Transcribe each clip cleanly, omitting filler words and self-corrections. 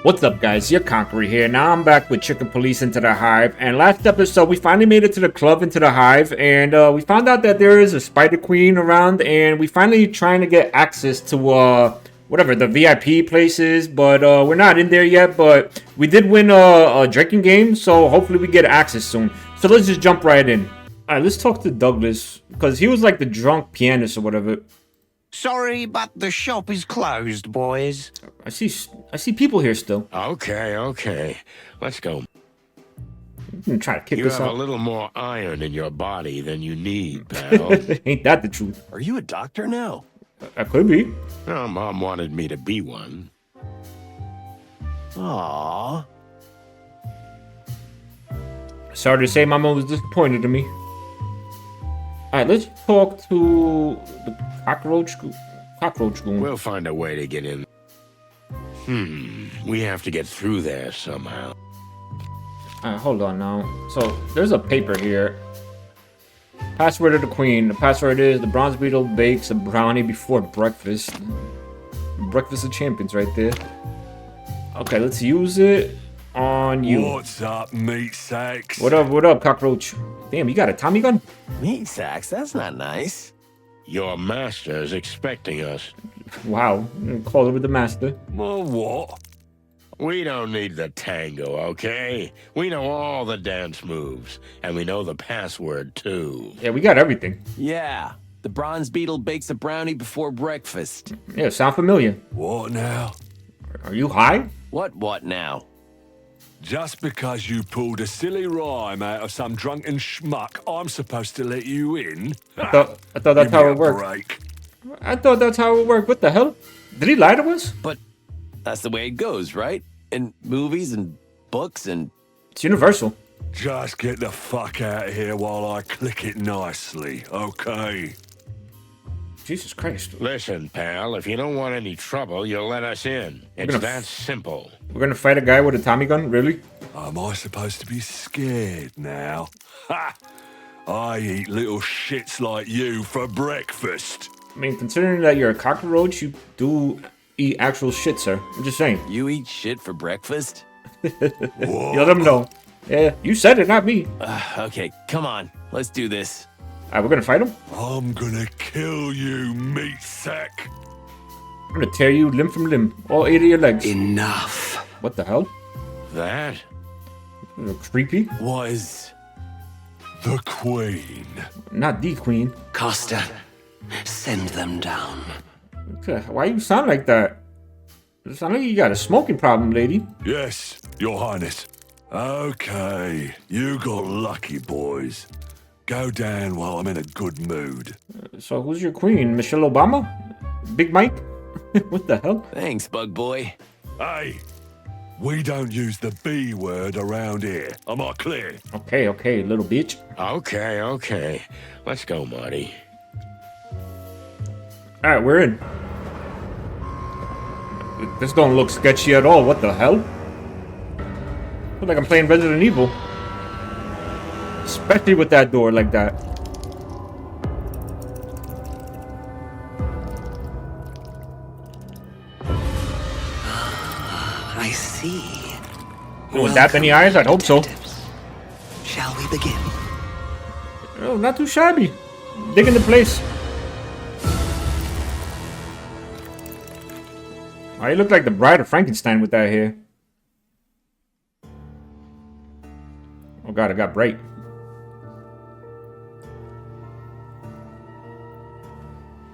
What's up, guys? Your Conqueror here. Now I'm back with Chicken Police into the Hive. And last episode, we finally made it to the club into the Hive. And we found out that there is a Spider Queen around. And we finally trying to get access to, whatever, the VIP places. But we're not in there yet. But we did win a drinking game. So hopefully we get access soon. So let's just jump right in. All right, let's talk to Douglas. Because he was like the drunk pianist or whatever. Sorry, but the shop is closed, boys. I see people here still. Okay. Let's go. I'm gonna try to kick You this have out. a little more iron in your body than you need, pal. Ain't that the truth? Are you a doctor now? I could be. Oh, Mom wanted me to be one. Aww. Sorry to say, my mom was disappointed in me. Alright, let's talk to the cockroach goon. We'll find a way to get in. We have to get through there somehow. Alright, hold on now. So, there's a paper here. Password of the queen. The password is: the bronze beetle bakes a brownie before breakfast. Breakfast of champions right there. Okay, let's use it on you. What's up, meat sacks? What up, cockroach? Damn, you got a Tommy gun? Meat sacks? That's not nice. Your master is expecting us. Wow, call over the master. Well, what? We don't need the tango, okay? We know all the dance moves, and we know the password, too. Yeah, we got everything. Yeah. The bronze beetle bakes a brownie before breakfast. Yeah, sound familiar. What now? Are you high? What now? Just because you pulled a silly rhyme out of some drunken schmuck, I'm supposed to let you in? I thought that's Give how me it a worked. break. I thought that's how it worked. What the hell? Did he lie to us? But that's the way it goes, right? In movies and books and... It's universal. Just get the fuck out of here while I click it nicely, okay? Jesus Christ. Listen, pal, if you don't want any trouble, you'll let us in. It's gonna that simple. We're gonna fight a guy with a Tommy gun? Really? Am I supposed to be scared now? Ha! I eat little shits like you for breakfast. I mean, considering that you're a cockroach, you do eat actual shit, sir. I'm just saying. You eat shit for breakfast? You let him know. Yeah, you said it, not me. Okay, come on. Let's do this. Alright, we're gonna fight him. I'm gonna kill you, meat sack. I'm gonna tear you limb from limb. All 8 of your legs. Enough. What the hell? That? Creepy. Was... The Queen. Not the queen. Costa, send them down. Okay, why you sound like that? You sound like you got a smoking problem, lady. Yes, Your Highness. Okay, you got lucky, boys. Go down while I'm in a good mood. So who's your queen? Michelle Obama? Big Mike? What the hell? Thanks, bug boy. Hey, we don't use the B word around here. Am I clear? Okay, little bitch. Okay. Let's go, Marty. Alright, we're in. This don't look sketchy at all. What the hell? Look like I'm playing Resident Evil. Especially with that door like that. I see. With that many eyes, I'd hope so. Shall we begin? Oh, not too shabby. Digging the place. Oh, you look like the Bride of Frankenstein with that hair. Oh god, it got bright.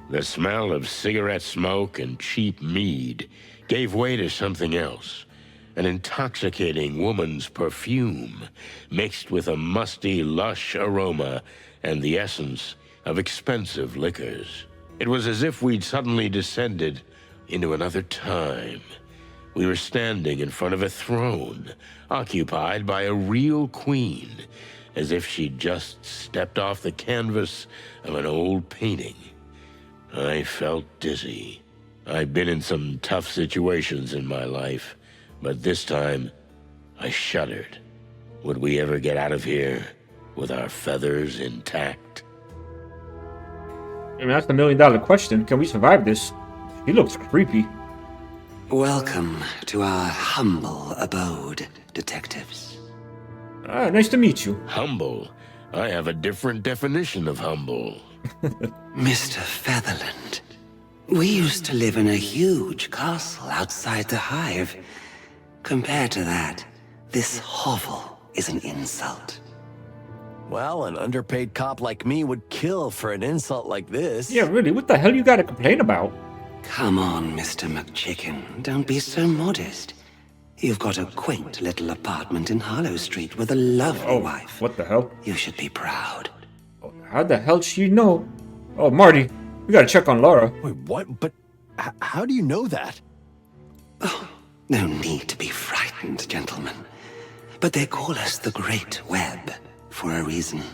The smell of cigarette smoke and cheap mead gave way to something else. An intoxicating woman's perfume mixed with a musty, lush aroma and the essence of expensive liquors. It was as if we'd suddenly descended into another time. We were standing in front of a throne, occupied by a real queen, as if she'd just stepped off the canvas of an old painting. I felt dizzy. I've been in some tough situations in my life, but this time, I shuddered. Would we ever get out of here with our feathers intact? I mean, that's the $1 million question. Can we survive this? He looks creepy. Welcome to our humble abode, detectives. Nice to meet you. Humble? I have a different definition of humble. Mr. Featherland, we used to live in a huge castle outside the Hive. Compared to that, this hovel is an insult. Well, an underpaid cop like me would kill for an insult like this. Yeah, really, what the hell you gotta complain about? Come on, Mr. McChicken, don't be so modest. You've got a quaint little apartment in Harlow Street with a lovely wife. What the hell? You should be proud. How the hell she know? Oh, Marty, we gotta check on Laura. Wait, what? But how do you know that? Oh, no need to be frightened, gentlemen. But they call us the Great Web for a reason.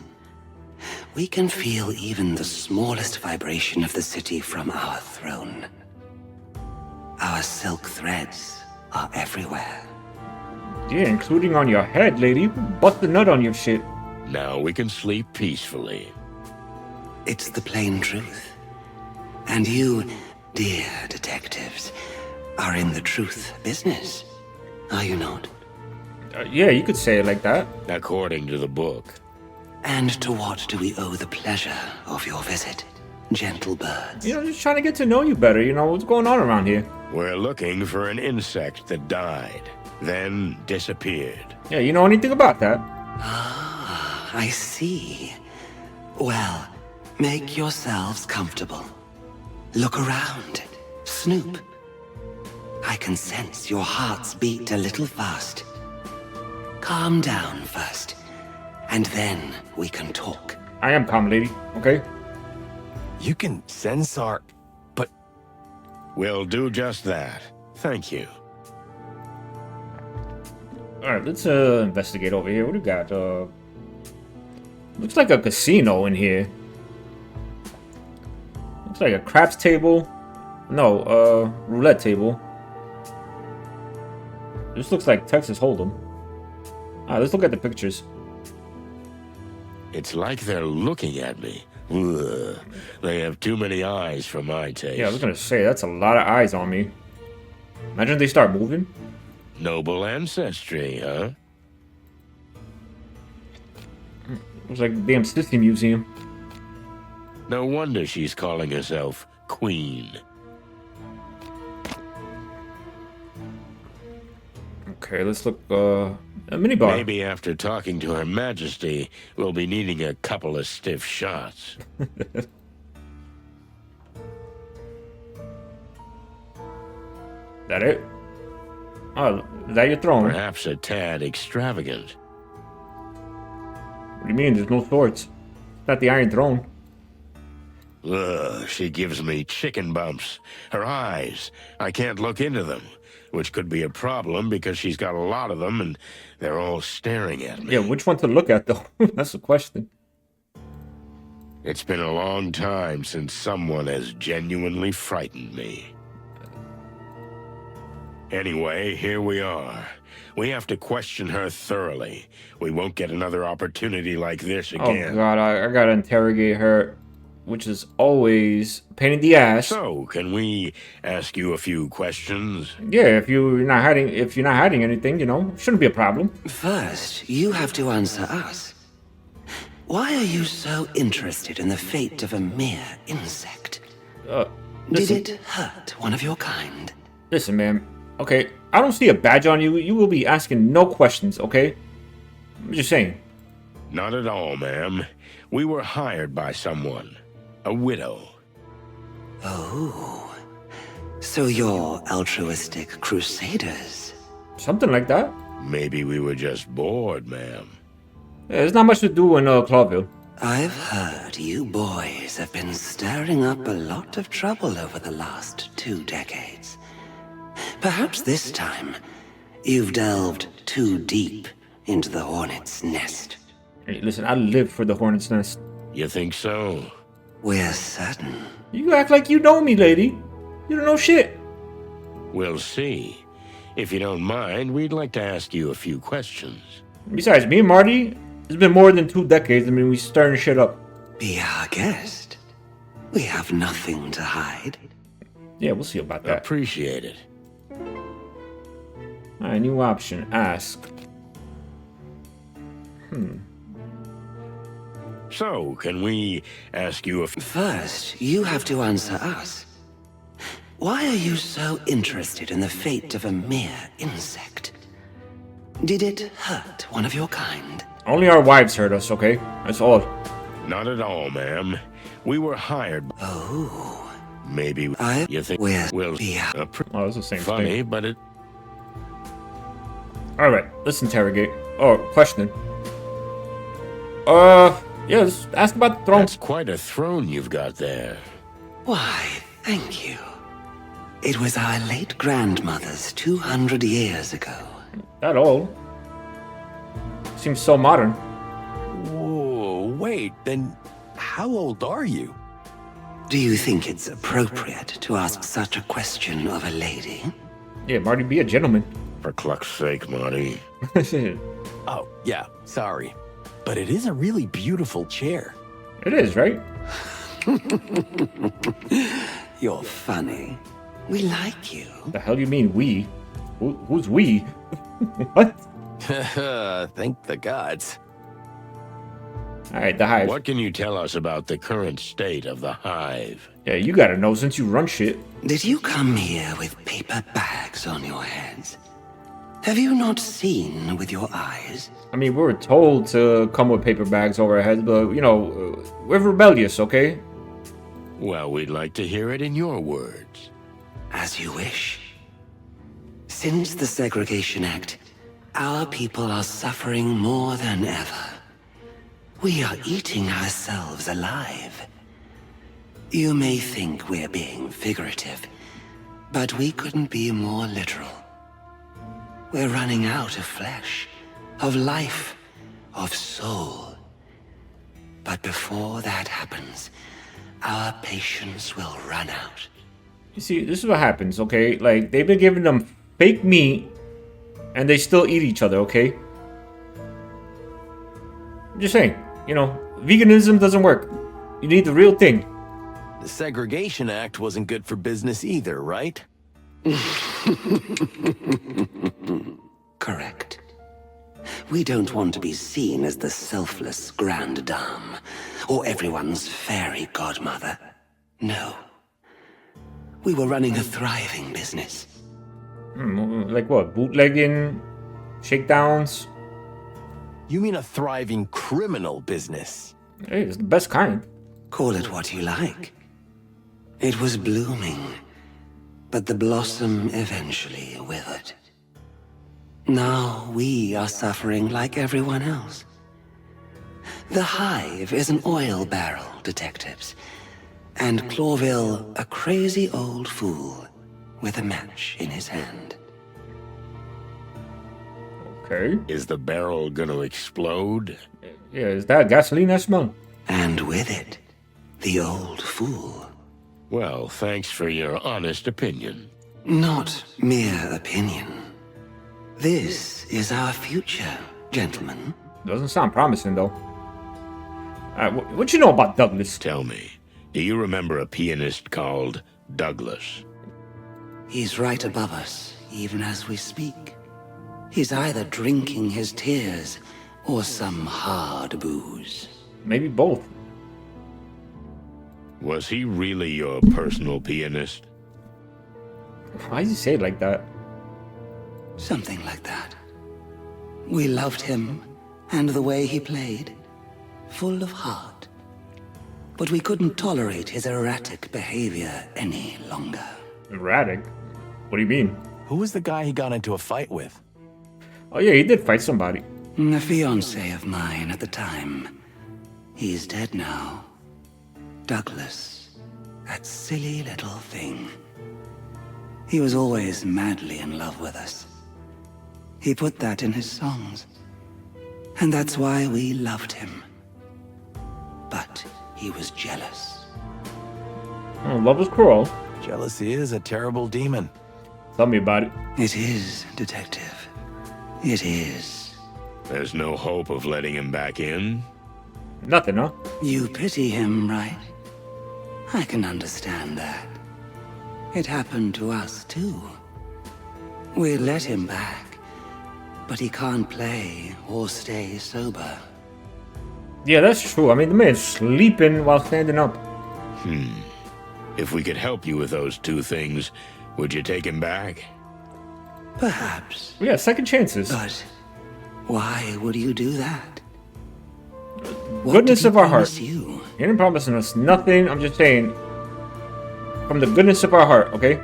We can feel even the smallest vibration of the city from our throne. Our silk threads are everywhere. Yeah, including on your head, lady. Bust the nut on your shit. Now we can sleep peacefully. It's the plain truth. And you, dear detectives, are in the truth business, are you not? Yeah, you could say it like that. According to the book. And to what do we owe the pleasure of your visit, gentle birds? You know, just trying to get to know you better. You know, what's going on around here? We're looking for an insect that died, then disappeared. Yeah, you know anything about that? Ah, I see. Well, make yourselves comfortable. Look around. Snoop. I can sense your hearts beat a little fast. Calm down first, and then we can talk. I am calm, lady. Okay? You can sense our... But We'll do just that. Thank you. Alright, let's investigate over here. What do we got? Looks like a casino in here. Looks like a craps table. No, roulette table. This looks like Texas Hold'em. Alright, let's look at the pictures. It's like they're looking at me. Ugh. They have too many eyes for my taste. Yeah, I was gonna say, that's a lot of eyes on me. Imagine they start moving. Noble ancestry, huh? Looks like a damn sissy museum. No wonder she's calling herself Queen. Okay, let's look, a minibar. Maybe after talking to Her Majesty, we'll be needing a couple of stiff shots. That it? Oh, is that your throne? Perhaps a tad extravagant. What do you mean? There's no swords. It's not the Iron Throne. Ugh, she gives me chicken bumps. Her eyes, I can't look into them. Which could be a problem because she's got a lot of them and they're all staring at me. Yeah, which one to look at though? That's the question. It's been a long time since someone has genuinely frightened me. Anyway, here we are. We have to question her thoroughly. We won't get another opportunity like this again. Oh god, I gotta interrogate her, which is always a pain in the ass. So, can we ask you a few questions? Yeah, if you're not hiding anything, you know, shouldn't be a problem. First, you have to answer us. Why are you so interested in the fate of a mere insect? Did Listen, it hurt one of your kind? listen, man. Okay, I don't see a badge on you. You will be asking no questions, okay? I'm just saying. Not at all, ma'am. We were hired by someone. A widow. Oh, so you're altruistic crusaders? Something like that. Maybe we were just bored, ma'am. Yeah, there's not much to do in Clawville. I've heard you boys have been stirring up a lot of trouble over the last 2 decades. Perhaps this time, you've delved too deep into the hornet's nest. Hey, listen, I live for the Hornet's Nest. You think so? We're certain. You act like you know me, lady. You don't know shit. We'll see. If you don't mind, we'd like to ask you a few questions. Besides, me and Marty, it's been more than 2 decades. I mean, we stirring shit up. Be our guest. We have nothing to hide. Yeah, we'll see about that. Appreciate it. Alright, new option. Ask. So, can we ask you a First, you have to answer us. Why are you so interested in the fate of a mere insect? Did it hurt one of your kind? Only our wives hurt us, okay? That's all. Not at all, ma'am. We were hired. Oh, Maybe you think will be Oh, it's the same funny, thing. but it. Alright, let's interrogate. Oh, question. Yeah, let's ask about the throne. That's quite a throne you've got there. Why, thank you. It was our late grandmother's 200 years ago. That old. Seems so modern. Whoa, wait, then how old are you? Do you think it's appropriate to ask such a question of a lady? Yeah, Marty, be a gentleman. For cluck's sake, Marty. It Oh, yeah, sorry. But it is a really beautiful chair. is, right? You're funny. We like you. The hell you mean we? Who's we? What? Thank the gods. Alright, the Hive. What can you tell us about the current state of the Hive? Yeah, you gotta know since you run shit. Did you come here with paper bags on your heads? Have you not seen with your eyes? I mean, we were told to come with paper bags over our heads, but, you know, we're rebellious, okay? Well, we'd like to hear it in your words. As you wish. Since the Segregation Act, our people are suffering more than ever. We are eating ourselves alive. You may think we're being figurative, but we couldn't be more literal. We're running out of flesh, of life, of soul. But before that happens, our patience will run out. You see, this is what happens, okay? Like, they've been giving them fake meat, and they still eat each other, okay? I'm just saying, you know, veganism doesn't work. You need the real thing. The Segregation Act wasn't good for business either, right? Correct. We don't want to be seen as the selfless grande dame, or everyone's fairy godmother. No. We were running a thriving business. Like what? Bootlegging? Shakedowns? You mean a thriving criminal business? Hey, it's the best kind. Call it what you like. It was blooming, but the blossom eventually withered. Now we are suffering like everyone else. The Hive is an oil barrel, detectives, and Clawville a crazy old fool with a match in his hand. Okay. Is the barrel gonna explode? Yeah, is that gasoline I smell? And with it, the old fool. Well, thanks for your honest opinion. Not mere opinion. This is our future, gentlemen. Doesn't sound promising, though. What you know about Douglas? Tell me, do you remember a pianist called Douglas? He's right above us, even as we speak. He's either drinking his tears or some hard booze. Maybe both. Was he really your personal pianist? Why does he say it like that? Something like that. We loved him and the way he played, full of heart. But we couldn't tolerate his erratic behavior any longer. Erratic? What do you mean? Who was the guy he got into a fight with? Oh yeah, he did fight somebody. A fiancé of mine at the time. He's dead now. Douglas. That silly little thing. He was always madly in love with us. He put that in his songs. And that's why we loved him. But he was jealous. Oh, love is cruel. Jealousy is a terrible demon. Tell me about it. It is, detective. It is. There's no hope of letting him back in? Nothing, huh? You pity him, right? I can understand that. It happened to us, too. We'll let him back, but he can't play or stay sober. Yeah, that's true. I mean, the man's sleeping while standing up. If we could help you with those two things, would you take him back? Perhaps, Yeah, second chances. but why would you do that? What Goodness did he of our heart. promise you? He ain't promising us nothing. I'm just saying, from the goodness of our heart, okay?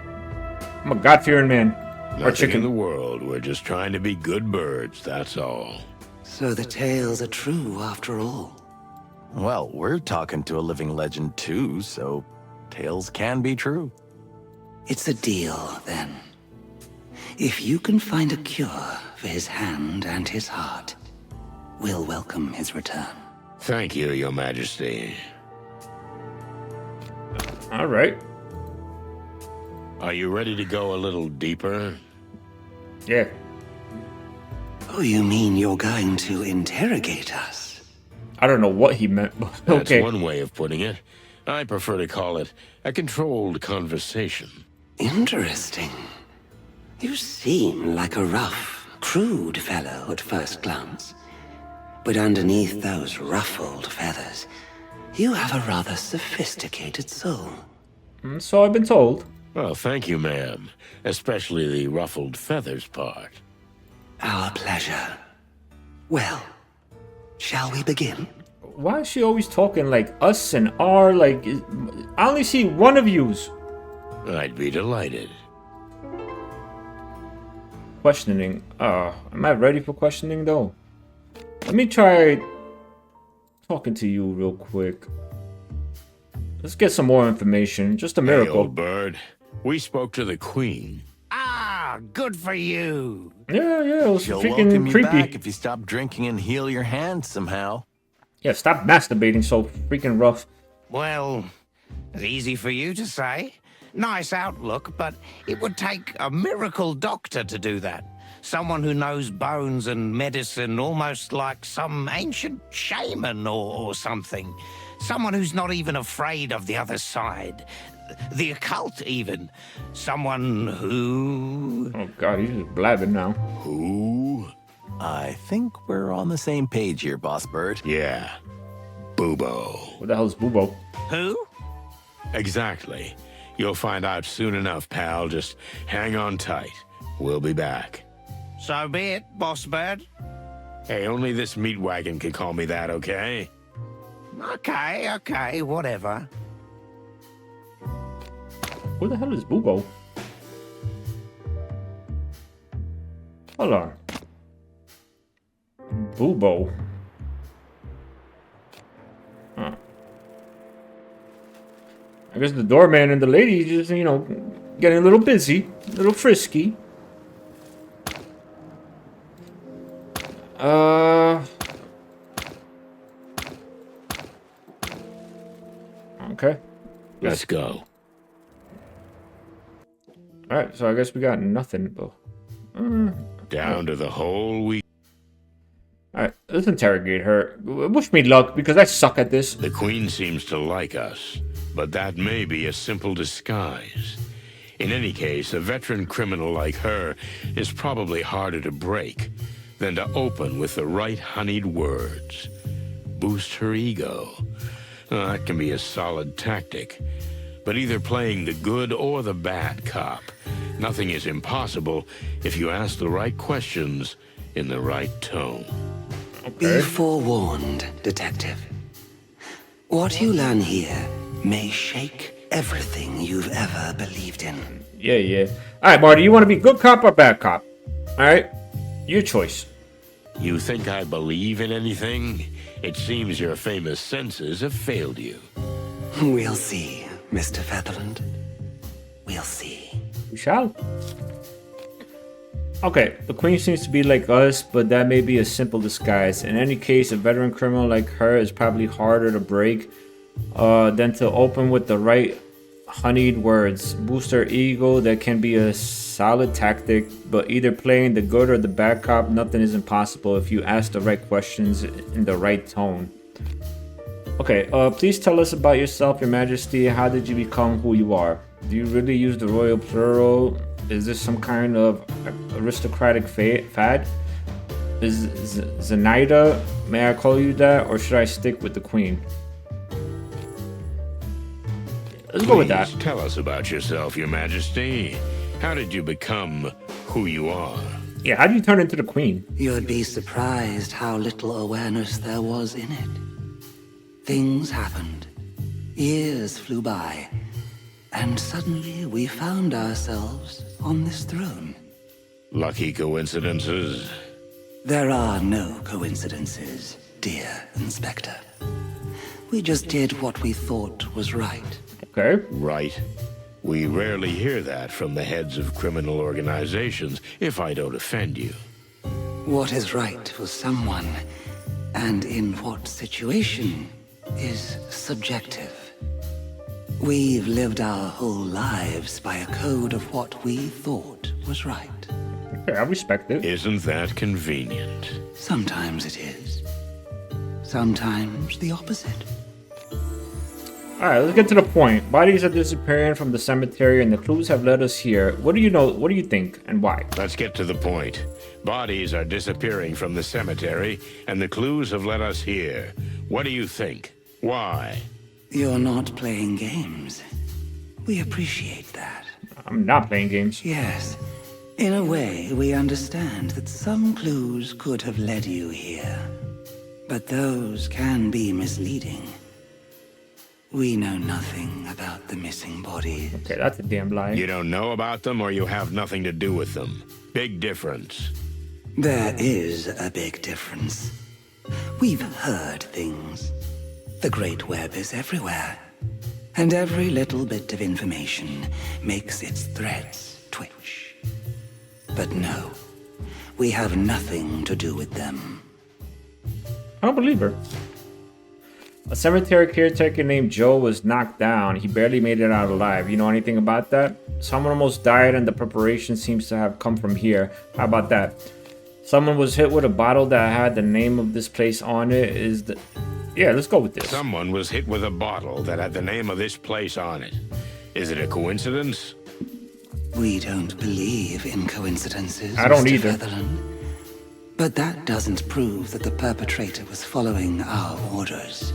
I'm a God-fearing man. Or Nothing chicken. in the world. We're just trying to be good birds, that's all. So the tales are true after all. Well, we're talking to a living legend too, so tales can be true. It's a deal, then. If you can find a cure for his hand and his heart, we'll welcome his return. Thank you, Your Majesty. All right. Are you ready to go a little deeper? Yeah. Oh, you mean you're going to interrogate us? I don't know what he meant, but That's okay. one way of putting it. I prefer to call it a controlled conversation. Interesting. You seem like a rough, crude fellow at first glance. But underneath those ruffled feathers, you have a rather sophisticated soul. So I've been told. Well, thank you, ma'am. Especially the ruffled feathers part. Our pleasure. Well, shall we begin? Why is she always talking like us and our? Like, I only see one of yous. I'd be delighted. Questioning. Am I ready for questioning though? Let me try talking to you real quick. Let's get some more information. Just a Hey, miracle. old bird. We spoke to the Queen. Ah, good for you. Yeah, it was She'll welcome freaking you creepy. back if you stop drinking and heal your hands somehow. Yeah, stop masturbating so freaking rough. Well, it's easy for you to say. Nice outlook, but it would take a miracle doctor to do that. Someone who knows bones and medicine almost like some ancient shaman or something. Someone who's not even afraid of the other side. The occult, even. Someone who... Oh god, he's just blabbing now. Who? I think we're on the same page here, Boss Bird. Yeah. Bubo. What the hell is Bubo? Who? Exactly. You'll find out soon enough, pal. Just hang on tight. We'll be back. So be it, Boss Bird. Hey, only this meat wagon can call me that, okay? Okay, whatever. Who the hell is Bubo? Hold on. Bubo. Huh. I guess the doorman and the lady just, you know, getting a little busy, a little frisky. Okay. Let's go. Alright, so I guess we got nothing, but... Down to the whole week. Alright, let's interrogate her. Wish me luck, because I suck at this. The Queen seems to like us, but that may be a simple disguise. In any case, a veteran criminal like her is probably harder to break than to open with the right honeyed words. Boost her ego. That can be a solid tactic. But either playing the good or the bad cop, nothing is impossible if you ask the right questions in the right tone. Be forewarned, Detective. What you learn here may shake everything you've ever believed in. Yeah. Alright, Marty, you want to be good cop or bad cop? Alright? Your choice. You think I believe in anything? It seems your famous senses have failed you. We'll see, Mr. Featherland. We'll see. We shall. Okay, the Queen seems to be like us, but that may be a simple disguise. In any case, a veteran criminal like her is probably harder to break than to open with the right honeyed words. Boost her ego, that can be a solid tactic, but either playing the good or the bad cop, nothing is impossible if you ask the right questions in the right tone. Okay, please tell us about yourself, Your Majesty. How did you become who you are? Do you really use the royal plural? Is this some kind of aristocratic fad? Is Zenaida, may I call you that, or should I stick with the queen? Let's go with that. Please tell us about yourself, Your Majesty. How did you become who you are? Yeah, how did you turn into the queen? You'd be surprised how little awareness there was in it. Things happened. Years flew by. And suddenly we found ourselves on this throne. Lucky coincidences? There are no coincidences, dear Inspector. We just did what we thought was right. Okay. Right. We rarely hear that from the heads of criminal organizations, if I don't offend you. What is right for someone, and in what situation, is subjective. We've lived our whole lives by a code of what we thought was right. Okay, I respect it. Isn't that convenient? Sometimes it is. Sometimes the opposite. Alright, let's get to the point. Bodies are disappearing from the cemetery and the clues have led us here. What do you know? What do you think and why? Let's get to the point. Bodies are disappearing from the cemetery, and the clues have led us here. What do you think? Why? You're not playing games. We appreciate that. I'm not playing games. Yes. In a way, we understand that some clues could have led you here. But those can be misleading. We know nothing about the missing bodies. Okay, that's a damn lie. You don't know about them, or you have nothing to do with them. Big difference. There is a big difference. We've heard things. The Great Web is everywhere. And every little bit of information makes its threads twitch. But no, we have nothing to do with them. I don't believe her. A cemetery caretaker named Joe was knocked down. He barely made it out alive. You know anything about that? Someone almost died and the preparation seems to have come from here. How about that? Someone was hit with a bottle that had the name of this place on it. Yeah, let's go with this. Someone was hit with a bottle that had the name of this place on it. Is it a coincidence? We don't believe in coincidences, I don't Mr. either. Featherland. But that doesn't prove that the perpetrator was following our orders.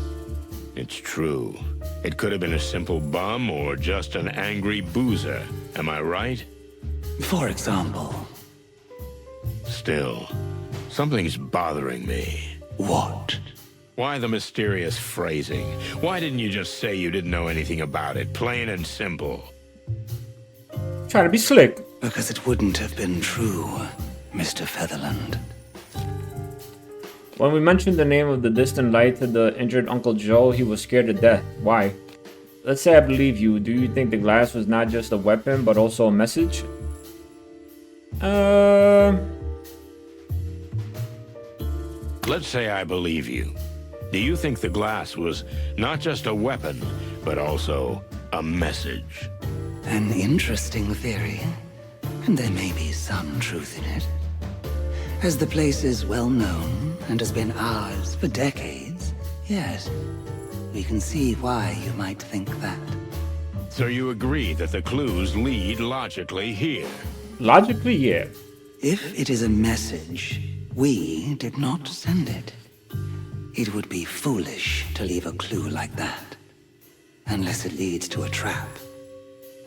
It's true. It could have been a simple bum or just an angry boozer. Am I right? For example, Still, something's bothering me. what? Why the mysterious phrasing? Why didn't you just say you didn't know anything about it? Plain and simple. Trying to be slick. Because it wouldn't have been true, Mr. Featherland. When we mentioned the name of the distant light to the injured Uncle Joe, he was scared to death. Why? Let's say I believe you. Do you think the glass was not just a weapon, but also a message? Let's say I believe you. Do you think the glass was not just a weapon, but also a message? An interesting theory, and there may be some truth in it. As the place is well known and has been ours for decades, yes, we can see why you might think that. So you agree that the clues lead logically here? Logically, yeah. If it is a message, we did not send it. It would be foolish to leave a clue like that, unless it leads to a trap.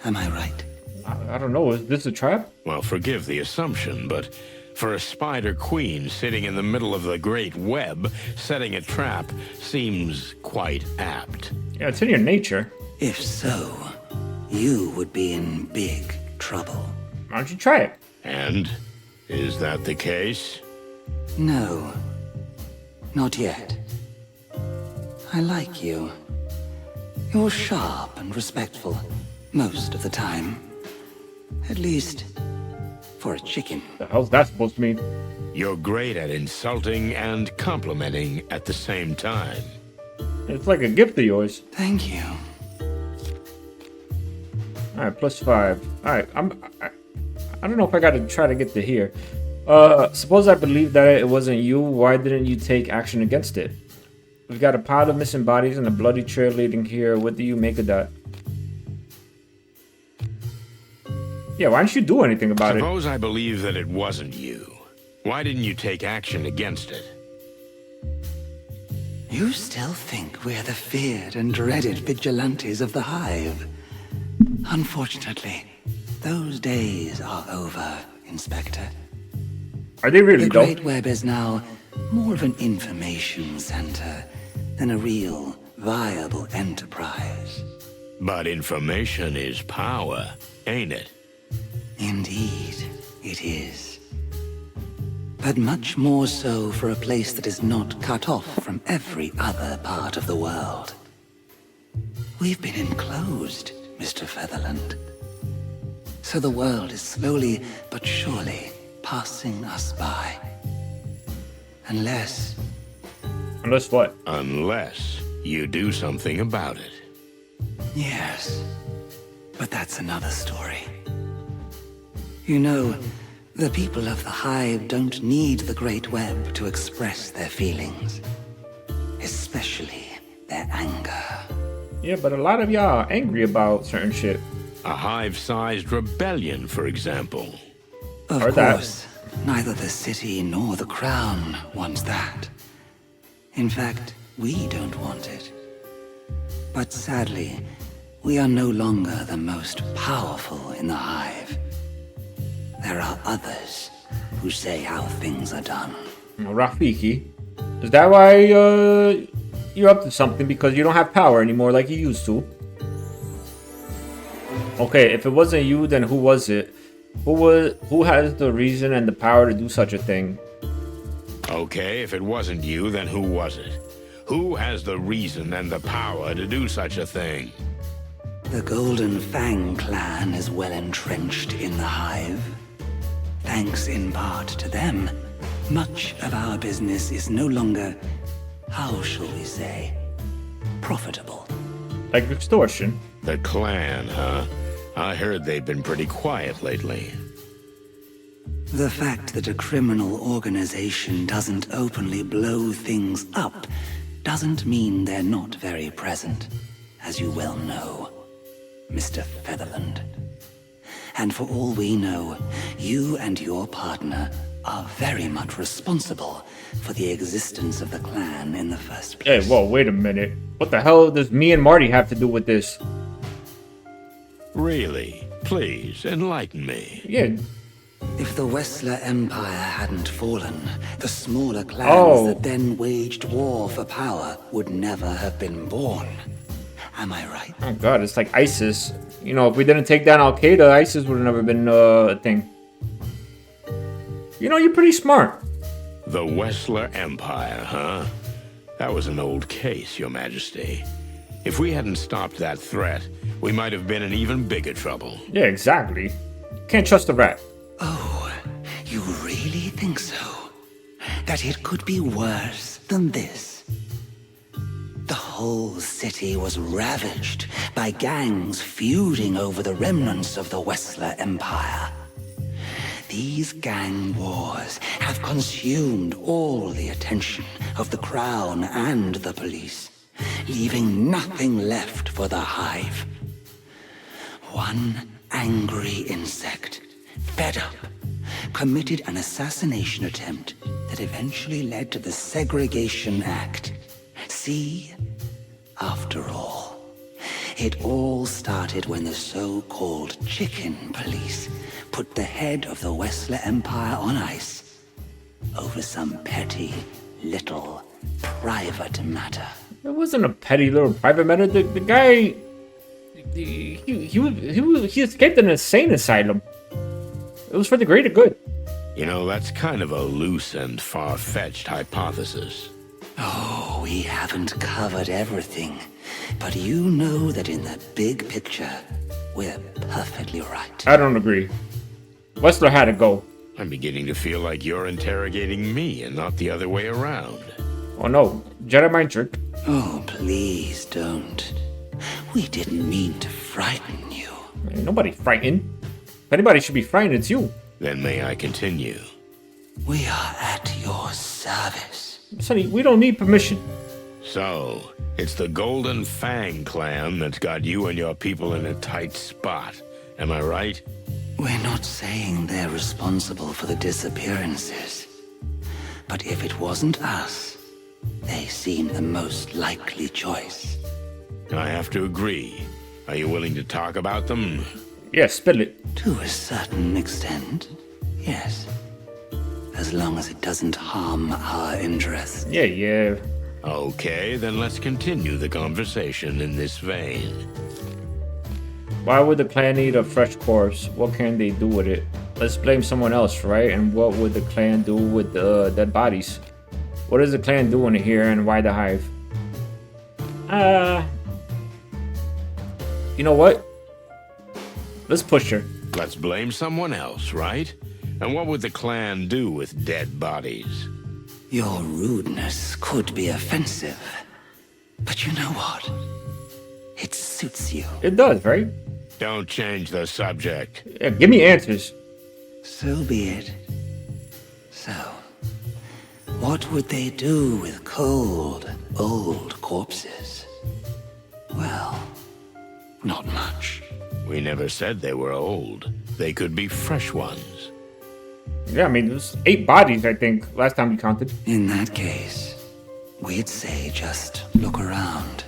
Am I right? I don't know. Is this a trap? Well, forgive the assumption, but for a spider queen sitting in the middle of the great web, setting a trap seems quite apt. Yeah, it's in your nature. If so, you would be in big trouble. Why don't you try it? And is that the case? No, not yet. I like you. You're sharp and respectful most of the time. At least for a chicken. The hell's that supposed to mean? You're great at insulting and complimenting at the same time. It's like a gift of yours. Thank you. Alright, +5. Alright, I don't know if I gotta try to get to here. Suppose I believe that it wasn't you, why didn't you take action against it? We've got a pile of missing bodies and a bloody trail leading here. What do you make of that? Yeah, why didn't you do anything about it? Suppose I believe that it wasn't you. Why didn't you take action against it? You still think we're the feared and dreaded vigilantes of the Hive. Unfortunately, those days are over, Inspector. Are they really, The though? Great Web is now more of an information center than a real, viable enterprise. But information is power, ain't it? Indeed, it is. But much more so for a place that is not cut off from every other part of the world. We've been enclosed, Mr. Featherland. So the world is slowly but surely passing us by. Unless Unless what? Unless you do something about it. Yes, but that's another story. You know, the people of the Hive don't need the Great Web to express their feelings. Especially their anger. Yeah, but a lot of y'all are angry about certain shit. A hive-sized rebellion, for example. Of Or that. course, neither the city nor the crown wants that. In fact, we don't want it. But sadly, we are no longer the most powerful in the Hive. There are others who say how things are done. Rafiki, is that why you're up to something? Because you don't have power anymore like you used to? Okay, if it wasn't you, then who was it? Who has the reason and the power to do such a thing? Okay, if it wasn't you, then who was it? Who has the reason and the power to do such a thing? The Golden Fang clan is well entrenched in the Hive. Thanks in part to them, much of our business is no longer, how shall we say, profitable. Like extortion? The clan, huh? I heard they've been pretty quiet lately. The fact that a criminal organization doesn't openly blow things up doesn't mean they're not very present, as you well know, Mr. Featherland. And for all we know, you and your partner are very much responsible for the existence of the clan in the first Hey, place. whoa, wait a minute. What the hell does me and Marty have to do with this? Really? Please, enlighten me. Yeah, If the Wessler Empire hadn't fallen, the smaller clans Oh. that then waged war for power would never have been born. Am I right? oh god, it's like ISIS. You know, if we didn't take down Al-Qaeda, ISIS would have never been a thing. You know, you're pretty smart. The Wessler Empire, huh? That was an old case, Your Majesty. If we hadn't stopped that threat, we might have been in even bigger trouble. Yeah, exactly. Can't trust a rat. Oh, you really think so? That it could be worse than this? The whole city was ravaged by gangs feuding over the remnants of the Wessler Empire. These gang wars have consumed all the attention of the Crown and the police, leaving nothing left for the Hive. One angry insect, fed up, committed an assassination attempt that eventually led to the Segregation Act. See, after all, it all started when the so-called Chicken Police put the head of the Wessler Empire on ice over some petty, little, private matter. It wasn't a petty little private matter. The guy, he escaped an insane asylum. It was for the greater good. You know, that's kind of a loose and far-fetched hypothesis. Oh, we haven't covered everything, but you know that in the big picture, we're perfectly right. I don't agree. Wessler had to go. I'm beginning to feel like you're interrogating me and not the other way around. Oh no, Jedi mind trick. Oh, please don't. We didn't mean to frighten you. Ain't nobody frightened. If anybody should be frightened, it's you. Then may I continue? We are at your service. Sonny, we don't need permission. So, it's the Golden Fang clan that's got you and your people in a tight spot. Am I right? We're not saying they're responsible for the disappearances. But if it wasn't us, they seem the most likely choice. I have to agree. Are you willing to talk about them? Yeah, spill it. To a certain extent, yes. As long as it doesn't harm our interests. Yeah. Okay, then let's continue the conversation in this vein. Why would the clan need a fresh corpse? What can they do with it? Let's blame someone else, right? And what would the clan do with the dead bodies? What is the clan doing here, and why the Hive? You know what? Let's push her. Let's blame someone else, right? And what would the clan do with dead bodies? Your rudeness could be offensive. But you know what? It suits you. It does, right? Don't change the subject. Yeah, give me answers. So be it. So, what would they do with cold, old corpses? Well, not much. We never said they were old. They could be fresh ones. Yeah, I mean, there's 8 bodies, I think, last time we counted. In that case, we'd say just look around.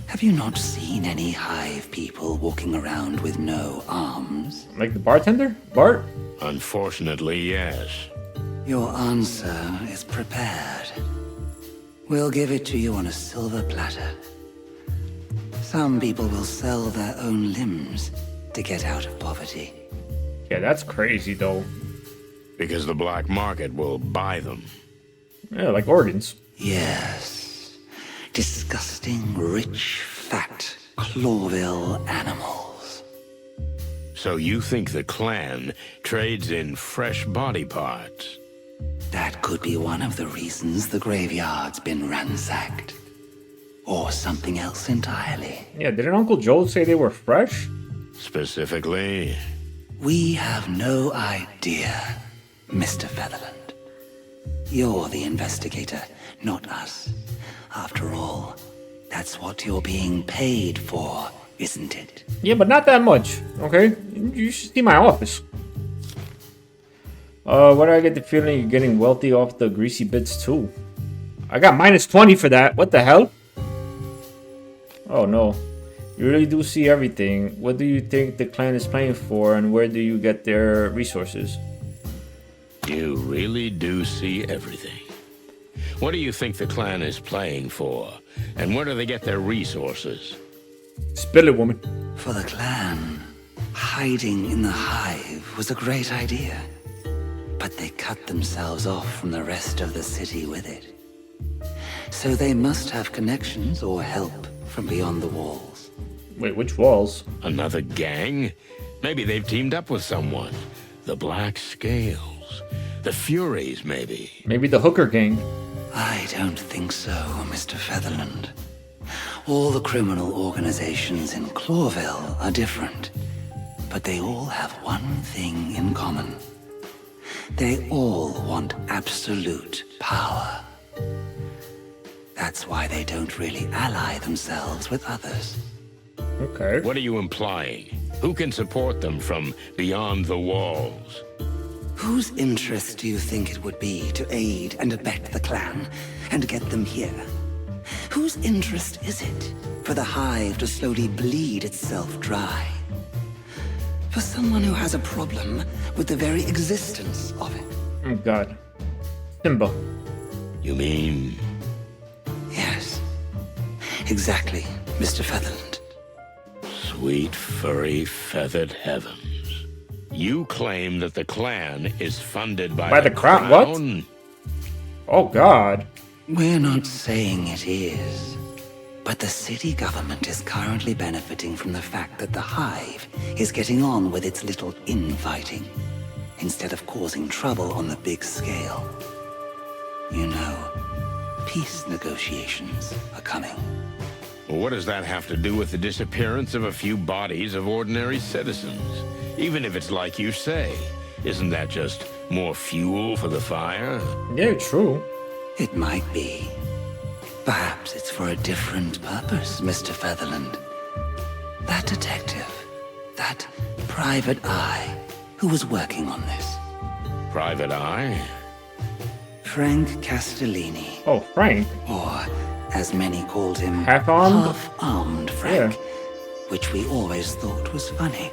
Have you not seen any Hive people walking around with no arms? Like the bartender? Bart? Unfortunately, yes. Your answer is prepared. We'll give it to you on a silver platter. Some people will sell their own limbs to get out of poverty. Yeah, that's crazy, though. Because the black market will buy them. Yeah, like organs. Yes. Disgusting, rich, fat, Clawville animals. So you think the clan trades in fresh body parts? That could be one of the reasons the graveyard's been ransacked. Or something else entirely. Yeah, didn't Uncle Joel say they were fresh? Specifically? We have no idea, Mr. Featherland. You're the investigator, not us. After all, that's what you're being paid for, isn't it? Yeah, but not that much, okay? You should see my office. Why do I get the feeling you're getting wealthy off the greasy bits too? I got minus 20 for that. What the hell? Oh no. You really do see everything. What do you think the clan is playing for, and where do you get their resources? You really do see everything. What do you think the clan is playing for? And where do they get their resources? Spill it, woman. For the clan, hiding in the Hive was a great idea. But they cut themselves off from the rest of the city with it. So they must have connections or help from beyond the walls. Wait, which walls? Another gang? Maybe they've teamed up with someone. The Black Scales. The Furies, maybe. Maybe the Hooker Gang. I don't think so, Mr. Featherland. All the criminal organizations in Clawville are different, but they all have one thing in common. They all want absolute power. That's why they don't really ally themselves with others. Okay. What are you implying? Who can support them from beyond the walls? Whose interest do you think it would be to aid and abet the clan and get them here? Whose interest is it for the Hive to slowly bleed itself dry? For someone who has a problem with the very existence of it. Oh god. Simba. You mean... Yes. Exactly, Mr. Featherland. Sweet, furry, feathered heavens. You claim that the clan is funded by the crown? What? Oh god. We're not saying it is. But the city government is currently benefiting from the fact that the Hive is getting on with its little infighting, instead of causing trouble on the big scale. You know, peace negotiations are coming. Well, what does that have to do with the disappearance of a few bodies of ordinary citizens? Even if it's like you say, isn't that just more fuel for the fire? Yeah, true. It might be. Perhaps it's for a different purpose, Mr. Featherland. That detective, that Private Eye, who was working on this. Private Eye? Frank Castellini, Oh, Frank. or as many called him, Half-armed? Half-armed Frank, Yeah. which we always thought was funny,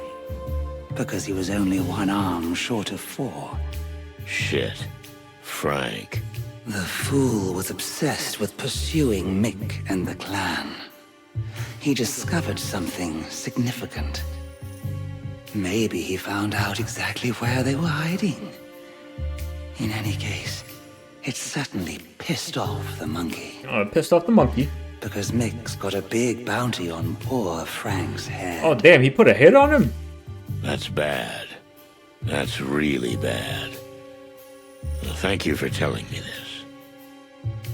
because he was only one arm short of 4. Shit. Frank. The fool was obsessed with pursuing Mick and the clan. He discovered something significant. Maybe he found out exactly where they were hiding. In any case, it certainly pissed off the monkey, Pissed off the monkey. because Mick's got a big bounty on poor Frank's head. Oh, damn, he put a hit on him? That's bad. That's really bad. Well, thank you for telling me this.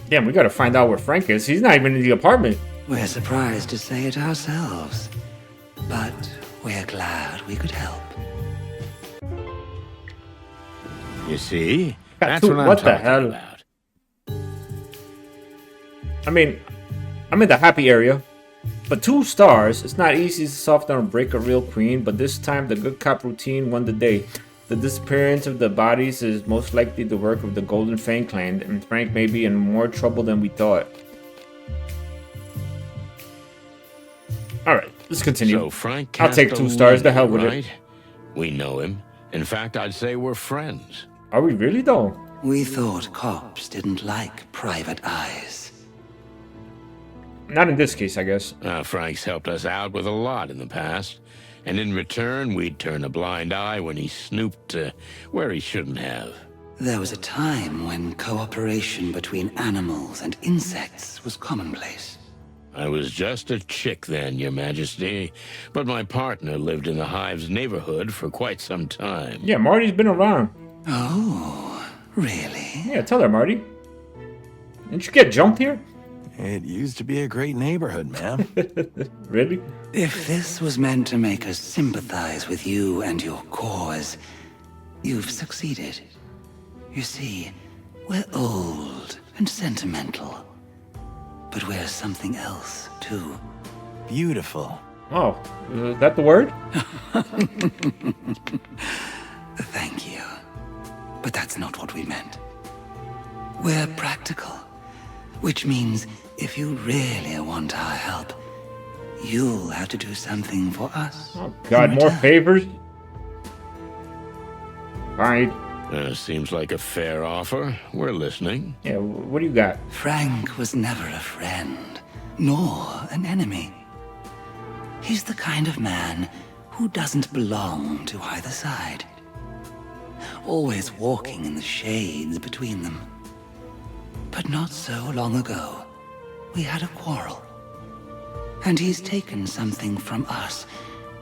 Damn, we gotta find out where Frank is. He's not even in the apartment. We're surprised to say it ourselves, but we're glad we could help. You see? Got That's two- what I'm what the talking hell? about. I mean, I'm in the happy area. But 2 stars, it's not easy to soften or break a real queen, but this time the good cop routine won the day. The disappearance of the bodies is most likely the work of the Golden Fang clan, and Frank may be in more trouble than we thought. Alright, let's continue. So Frank I'll take 2 stars, the hell with right? it. We know him. In fact, I'd say we're friends. Are we really though? We thought cops didn't like private eyes. Not in this case, I guess. Frank's helped us out with a lot in the past, and in return, we'd turn a blind eye when he snooped where he shouldn't have. There was a time when cooperation between animals and insects was commonplace. I was just a chick then, Your Majesty, but my partner lived in the Hive's neighborhood for quite some time. Yeah, Marty's been around. Oh, really? Yeah, tell her, Marty. Didn't you get jumped here? It used to be a great neighborhood, man. Really? If this was meant to make us sympathize with you and your cause, you've succeeded. You see, we're old and sentimental, but we're something else, too. Beautiful. Oh, is that the word? Thank you. But that's not what we meant. We're practical, which means if you really want our help, you'll have to do something for us. Oh, God, in more return. favors? Fine. Seems like a fair offer. We're listening. Yeah, what do you got? Frank was never a friend, nor an enemy. He's the kind of man who doesn't belong to either side. Always walking in the shades between them. But not so long ago, we had a quarrel. And he's taken something from us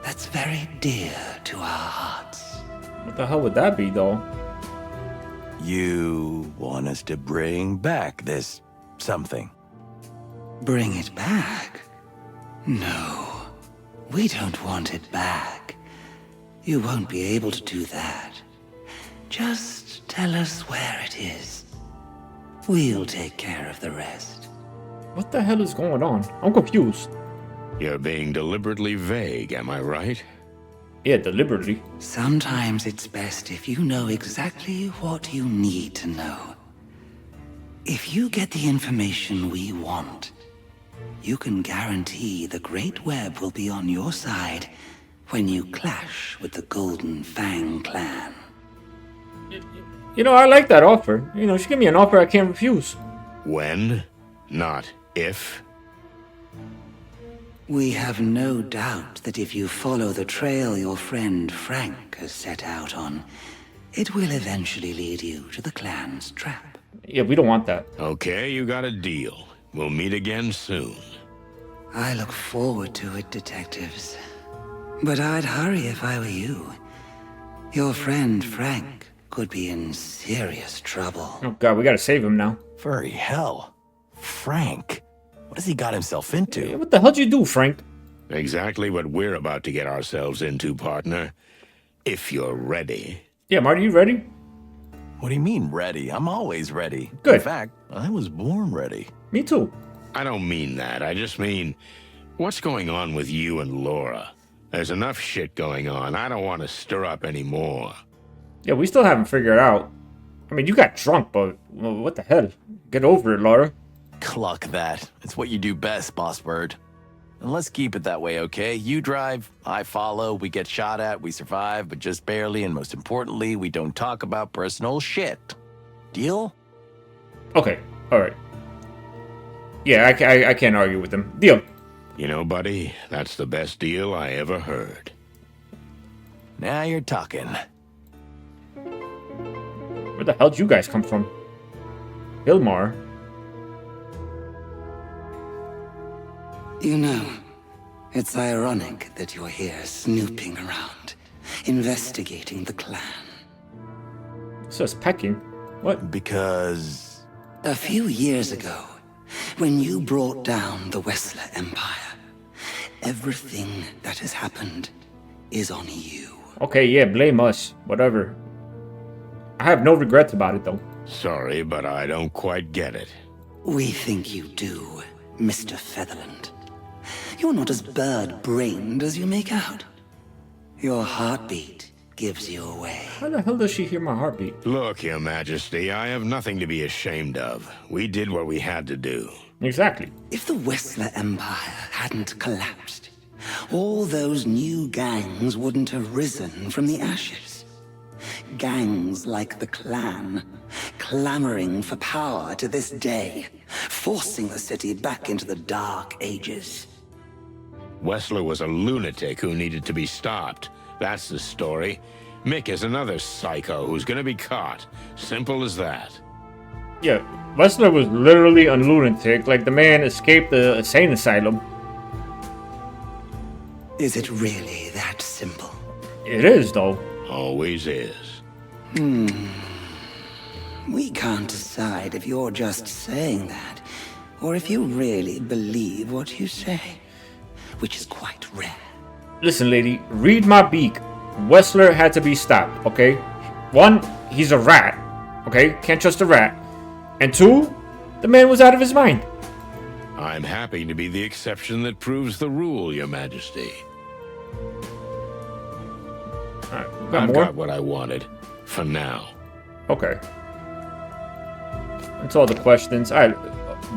that's very dear to our hearts. What the hell would that be, though? You want us to bring back this something? Bring it back? No, we don't want it back. You won't be able to do that. Just tell us where it is. We'll take care of the rest. What the hell is going on? I'm confused. You're being deliberately vague, am I right? Yeah, deliberately. Sometimes it's best if you know exactly what you need to know. If you get the information we want, you can guarantee the Great Web will be on your side when you clash with the Golden Fang clan. You know, I like that offer. You know, she gave me an offer I can't refuse. When, not if. We have no doubt that if you follow the trail your friend Frank has set out on, it will eventually lead you to the clan's trap. Yeah, we don't want that. Okay, you got a deal. We'll meet again soon. I look forward to it, detectives. But I'd hurry if I were you. Your friend Frank could be in serious trouble. Oh, God, we gotta save him now. Furry hell. Frank. What has he got himself Yeah, into? what the hell did you do, Frank? Exactly what we're about to get ourselves into, partner. If you're ready. Yeah, Marty, you ready? What do you mean, ready? I'm always ready. Good. In fact, I was born ready. Me too. I don't mean that. I just mean, what's going on with you and Laura? There's enough shit going on. I don't want to stir up any more. Yeah, we still haven't figured out. I mean, you got drunk, but well, what the hell? Get over it, Laura. Cluck that. It's what you do best, Boss Bird. And let's keep it that way, okay? You drive, I follow, we get shot at, we survive, but just barely, and most importantly, we don't talk about personal shit. Deal? Okay, alright. Yeah, I can't argue with him. Deal. You know, buddy, that's the best deal I ever heard. Now you're talking. Where the hell did you guys come from? Hilmar. You know, it's ironic that you're here snooping around, investigating the clan. It says pecking. What? Because... A few years ago, when you brought down the Wessler Empire, everything that has happened is on you. Okay, yeah, blame us. Whatever. I have no regrets about it, though. Sorry, but I don't quite get it. We think you do, Mr. Featherland. You're not as bird-brained as you make out. Your heartbeat gives you away. How the hell does she hear my heartbeat? Look, Your Majesty, I have nothing to be ashamed of. We did what we had to do. Exactly. If the Wessler Empire hadn't collapsed, all those new gangs wouldn't have risen from the ashes. Gangs like the clan, clamoring for power to this day, forcing the city back into the Dark Ages. Wessler was a lunatic who needed to be stopped. That's the story. Mick is another psycho who's gonna be caught. Simple as that. Yeah, Wessler was literally a lunatic. Like, the man escaped the insane asylum. Is it really that simple? It is, though. Always is. We can't decide if you're just saying that, or if you really believe what you say, which is quite rare. Listen, lady, read my beak. Wessler had to be stopped, okay? One, he's a rat, okay? Can't trust a rat. And two, the man was out of his mind. I'm happy to be the exception that proves the rule, Your Majesty. Alright, we got I've more? got what I wanted. For now. Okay. That's all the questions. Alright,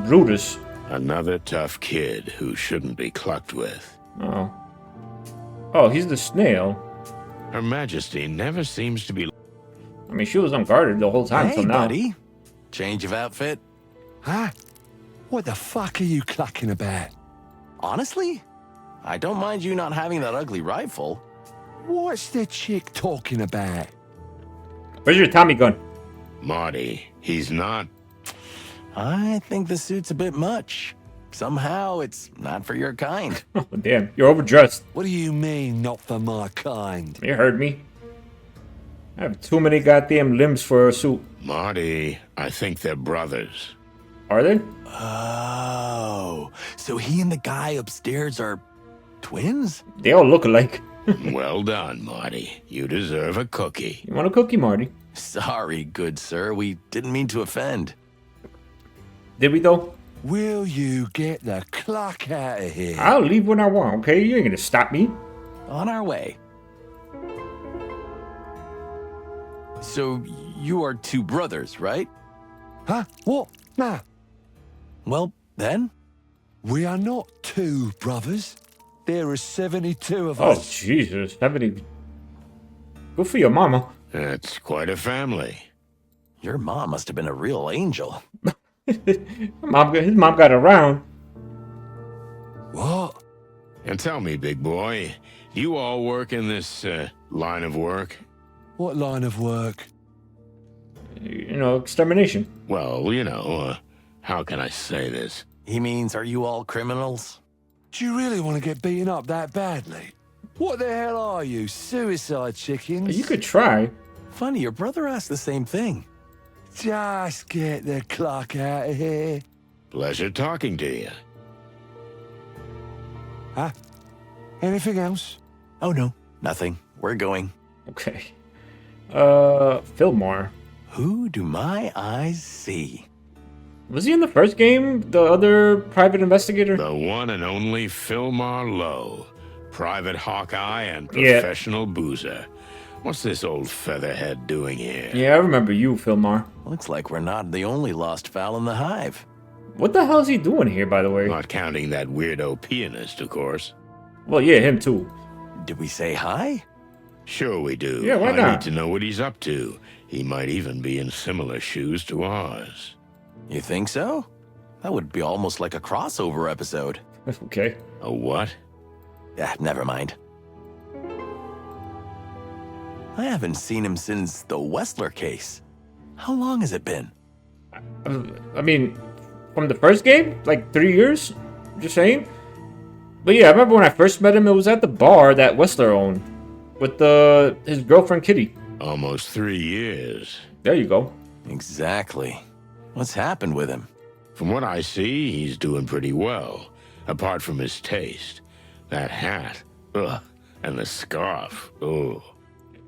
Brutus. Another tough kid who shouldn't be clucked with. Oh. Oh, he's the snail. Her Majesty never seems to be... I mean, she was unguarded the whole time Hey, till now. buddy. Change of outfit? Huh? What the fuck are you clucking about? Honestly? I don't mind you not having that ugly rifle. What's the chick talking about? Where's your Tommy gun? Marty, he's not... I think the suit's a bit much. Somehow it's not for your kind. Oh, damn. You're overdressed. What do you mean, not for my kind? You heard me. I have too many goddamn limbs for a suit. Marty, I think they're brothers. Are they? Oh, so he and the guy upstairs are twins? They all look alike. Well done, Marty. You deserve a cookie. You want a cookie, Marty? Sorry, good sir. We didn't mean to offend. Did we, though? Will you get the cluck out of here? I'll leave when I want, okay? You ain't gonna stop me. On our way. So, you are two brothers, right? Huh? What? Nah. Well, then, We are not two brothers. There are 72 of Oh, us. Jesus. 70. Good for your mama. That's quite a family. your mom must have been a real angel. His mom got around. What? And tell me, big boy, do you all work in this line of work? What line of work? You know, extermination. Well, you know, how can I say this? He means, are you all criminals? Do you really want to get beaten up that badly? What the hell are you, suicide chickens? You could try. Funny, your brother asked the same thing. Just get the clock out of here. Pleasure talking to you. Huh? Anything else? Oh, no, nothing. We're going. Okay. Fillmore. Who do my eyes see? Was he in the first game? The other private investigator? The one and only Philmar Lowe, private Hawkeye and Yeah. professional boozer. What's this old featherhead doing here? Yeah, I remember you, Philmar. Looks like we're not the only lost fowl in the hive. What the hell is he doing here, by the way? Not counting that weirdo pianist, of course. Well, yeah, him too. Did we say hi? Sure we do. Yeah, why I not? need to know what he's up to. He might even be in similar shoes to ours. You think so? That would be almost like a crossover episode. Okay. A what? Yeah, never mind. I haven't seen him since the Wessler case. How long has it been? I mean, from the first game? Like 3 years? Just saying? But yeah, I remember when I first met him, it was at the bar that Wessler owned. With his girlfriend, Kitty. Almost 3 years. There you go. Exactly. What's happened with him? From what I see, he's doing pretty well. Apart from his taste. That hat. Ugh. And the scarf. Ugh.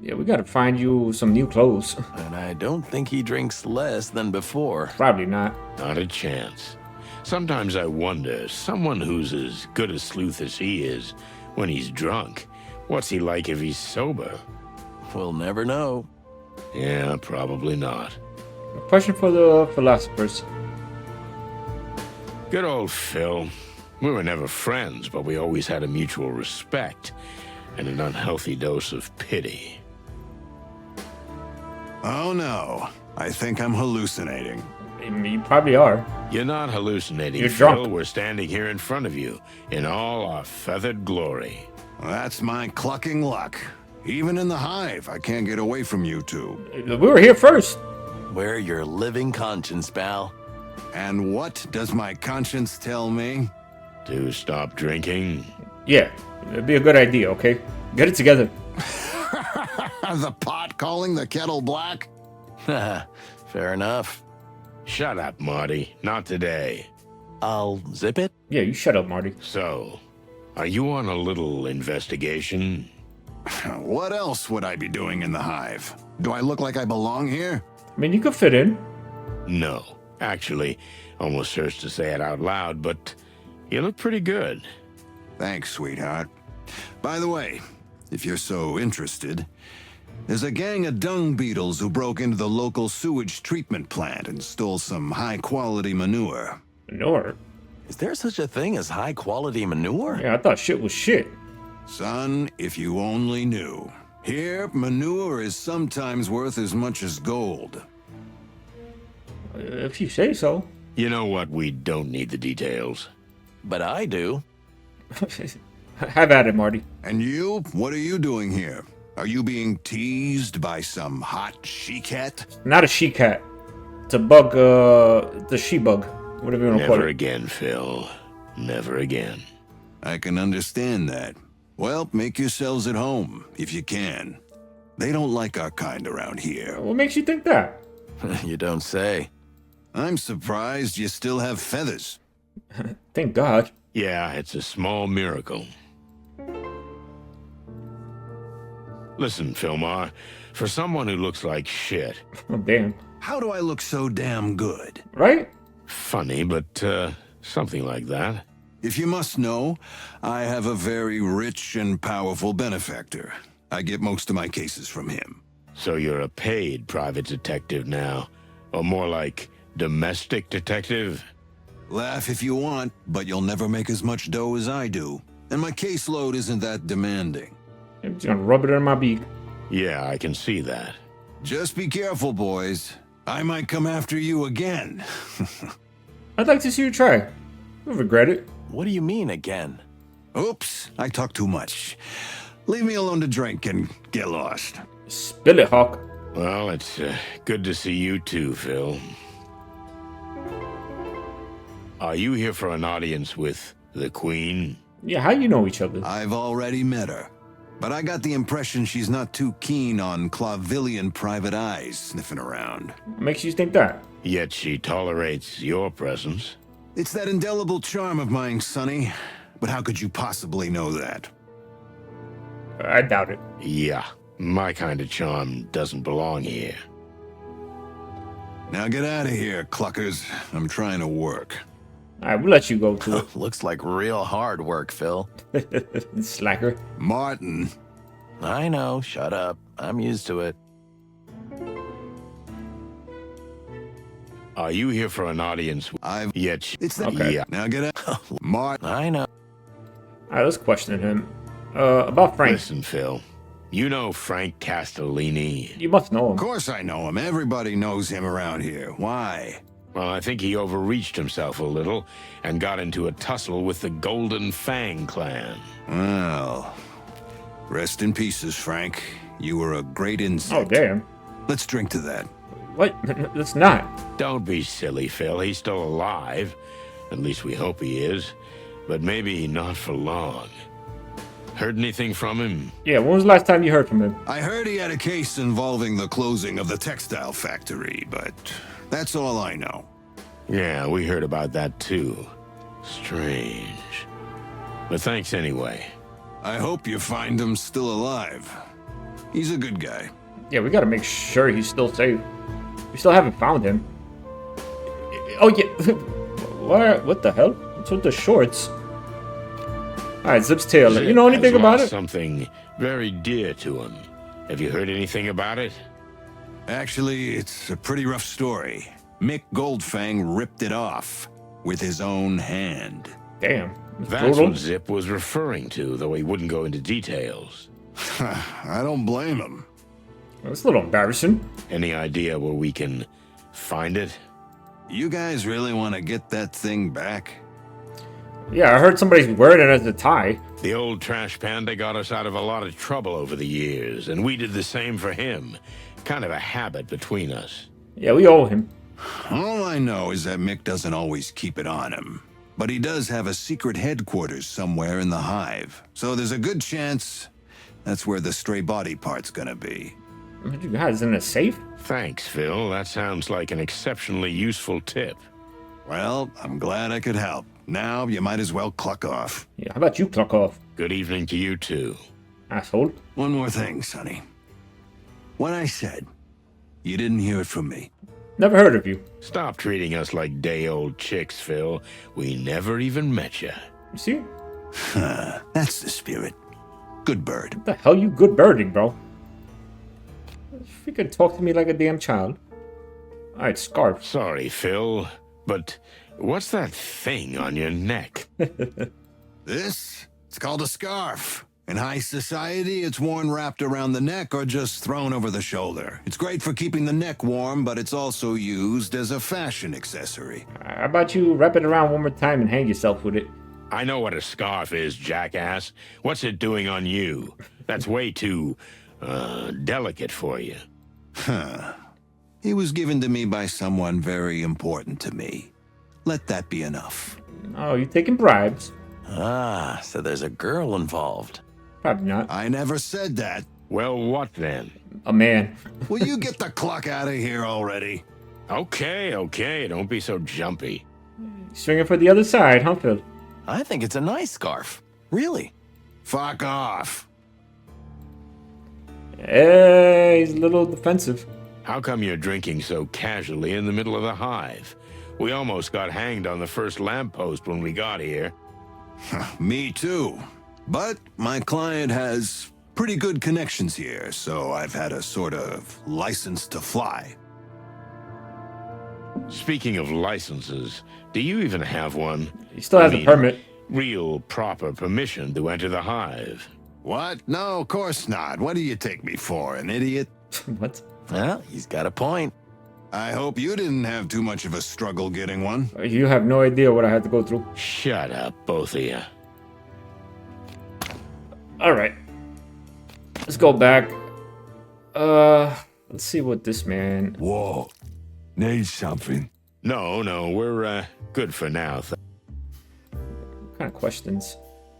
Yeah, we gotta find you some new clothes. And I don't think he drinks less than before. Probably not. Not a chance. Sometimes I wonder, someone who's as good a sleuth as he is, when he's drunk, what's he like if he's sober? We'll never know. Yeah, probably not. A question for the philosophers. Good old Phil. We were never friends, but we always had a mutual respect and an unhealthy dose of pity. Oh no, I think I'm hallucinating. I mean, you probably are. You're not hallucinating, You're Phil. drunk. We're standing here in front of you in all our feathered glory. That's my clucking luck. Even in the hive, I can't get away from you two. We were here first. We're your living conscience, pal. And what does my conscience tell me? To stop drinking? Yeah, it'd be a good idea, okay? Get it together. The pot calling the kettle black? Fair enough. Shut up, Marty. Not today. I'll zip it. Yeah, you shut up, Marty. So, are you on a little investigation? What else would I be doing in the hive? Do I look like I belong here? I mean, you could fit in. No. Actually, almost hurts to say it out loud, but you look pretty good. Thanks, sweetheart. By the way, if you're so interested, there's a gang of dung beetles who broke into the local sewage treatment plant and stole some high-quality manure. Manure. Is there such a thing as high quality manure? Yeah, I thought shit was shit. Son, if you only knew. Here, manure is sometimes worth as much as gold. If you say so. You know what? We don't need the details. But I do. Have at it, Marty. And you? What are you doing here? Are you being teased by some hot she-cat? Not a she-cat. It's a bug, the she-bug. Whatever you want to call Never it. again, Phil. Never again. I can understand that. Well, make yourselves at home, if you can. They don't like our kind around here. What makes you think that? You don't say. I'm surprised you still have feathers. Thank God. Yeah, it's a small miracle. Listen, Philmar, for someone who looks like shit, Oh, damn. How do I look so damn good? Right? funny, but something like that. If you must know, I have a very rich and powerful benefactor. I get most of my cases from him. So you're a paid private detective now, or more like domestic detective? Laugh if you want, but you'll never make as much dough as I do. And my caseload isn't that demanding. I'm just gonna rub it in my beak. Yeah, I can see that. Just be careful, boys. I might come after you again. I'd like to see you try. You'll regret it. What do you mean again? Oops, I talk too much. Leave me alone to drink and get lost. Spill it, Hawk. Well, it's good to see you too, Phil. Are you here for an audience with the Queen? Yeah, how you know each other? I've already met her. But I got the impression she's not too keen on Clavillian private eyes sniffing around. What makes you think that? Yet she tolerates your presence. It's that indelible charm of mine, Sonny. But how could you possibly know that? I doubt it. Yeah, my kind of charm doesn't belong here. Now get out of here, cluckers. I'm trying to work. Alright, we'll let you go to Looks like real hard work, Phil. it. Slacker. Martin. I know. Shut up. I'm used to it. Are you here for an audience? I've. Yet. It's the. Okay. Yeah. Now get out. Martin. I know. Alright, let's question him. About Frank. Listen, Phil. You know Frank Castellini. You must know him. Of course I know him. Everybody knows him around here. Why? Well, I think he overreached himself a little and got into a tussle with the Golden Fang clan. Well, rest in pieces, Frank. You were a great Oh, insect. damn. Let's drink to that. What? It's not. Don't be silly, Phil. He's still alive. At least we hope he is. But maybe not for long. Heard anything from him? Yeah, when was the last time you heard from him? I heard he had a case involving the closing of the textile factory, but that's all I know. Yeah, we heard about that too. Strange. But thanks anyway. I hope you find him still alive. He's a good guy. Yeah, we gotta make sure he's still safe. We still haven't found him. Oh, yeah. What the hell? What's with the shorts? Alright, Zip's tail. Zip You know anything has about lost it? Something very dear to him. Have you heard anything about it? Actually, it's a pretty rough story. Mick Goldfang ripped it off with his own hand. Damn. It's That's brutal. what Zip was referring to, though he wouldn't go into details. I don't blame him. That's a little embarrassing. Any idea where we can find it? You guys really want to get that thing back? Yeah, I heard somebody's wearing it as a tie. The old trash panda got us out of a lot of trouble over the years, and we did the same for him. Kind of a habit between us. Yeah, we owe him. All I know is that Mick doesn't always keep it on him. But he does have a secret headquarters somewhere in the Hive. So there's a good chance that's where the stray body part's gonna be. What you guys in a safe? Thanks, Phil. That sounds like an exceptionally useful tip. Well, I'm glad I could help. Now you might as well cluck off. Yeah, how about you clock off, Good evening to you, too. asshole? One more thing, Sonny. What I said, you didn't hear it from me. Never heard of you. Stop treating us like day-old chicks, Phil. We never even met you. You see? That's the spirit. Good bird. What the hell you good birding, bro? If you could talk to me like a damn child. Alright, scarf. Sorry, Phil, but what's that thing on your neck? This? It's called a scarf. In high society, it's worn wrapped around the neck or just thrown over the shoulder. It's great for keeping the neck warm, but it's also used as a fashion accessory. How about you wrap it around one more time and hang yourself with it? I know what a scarf is, jackass. What's it doing on you? That's way too, delicate for you. It was given to me by someone very important to me. Let that be enough. Oh, you taking bribes? Ah, so there's a girl involved. Probably not. I never said that. Well, what then? A man. Will you get the cluck out of here already? Okay, don't be so jumpy. Swinging for the other side, huh, Phil? I think it's a nice scarf. Really. Fuck off. Hey, he's a little defensive. How come you're drinking so casually in the middle of the hive? We almost got hanged on the first lamppost when we got here. Me too. But my client has pretty good connections here, so I've had a sort of license to fly. Speaking of licenses, do you even have one? He still has I a mean, permit. Real, proper permission to enter the hive. What? No, of course not. What do you take me for, an idiot? What? Well, he's got a point. I hope you didn't have too much of a struggle getting one. You have no idea what I had to go through. Shut up, both of you. Alright. Let's go back. Let's see what this man... Whoa. Need something? No, we're good for now. What kind of questions?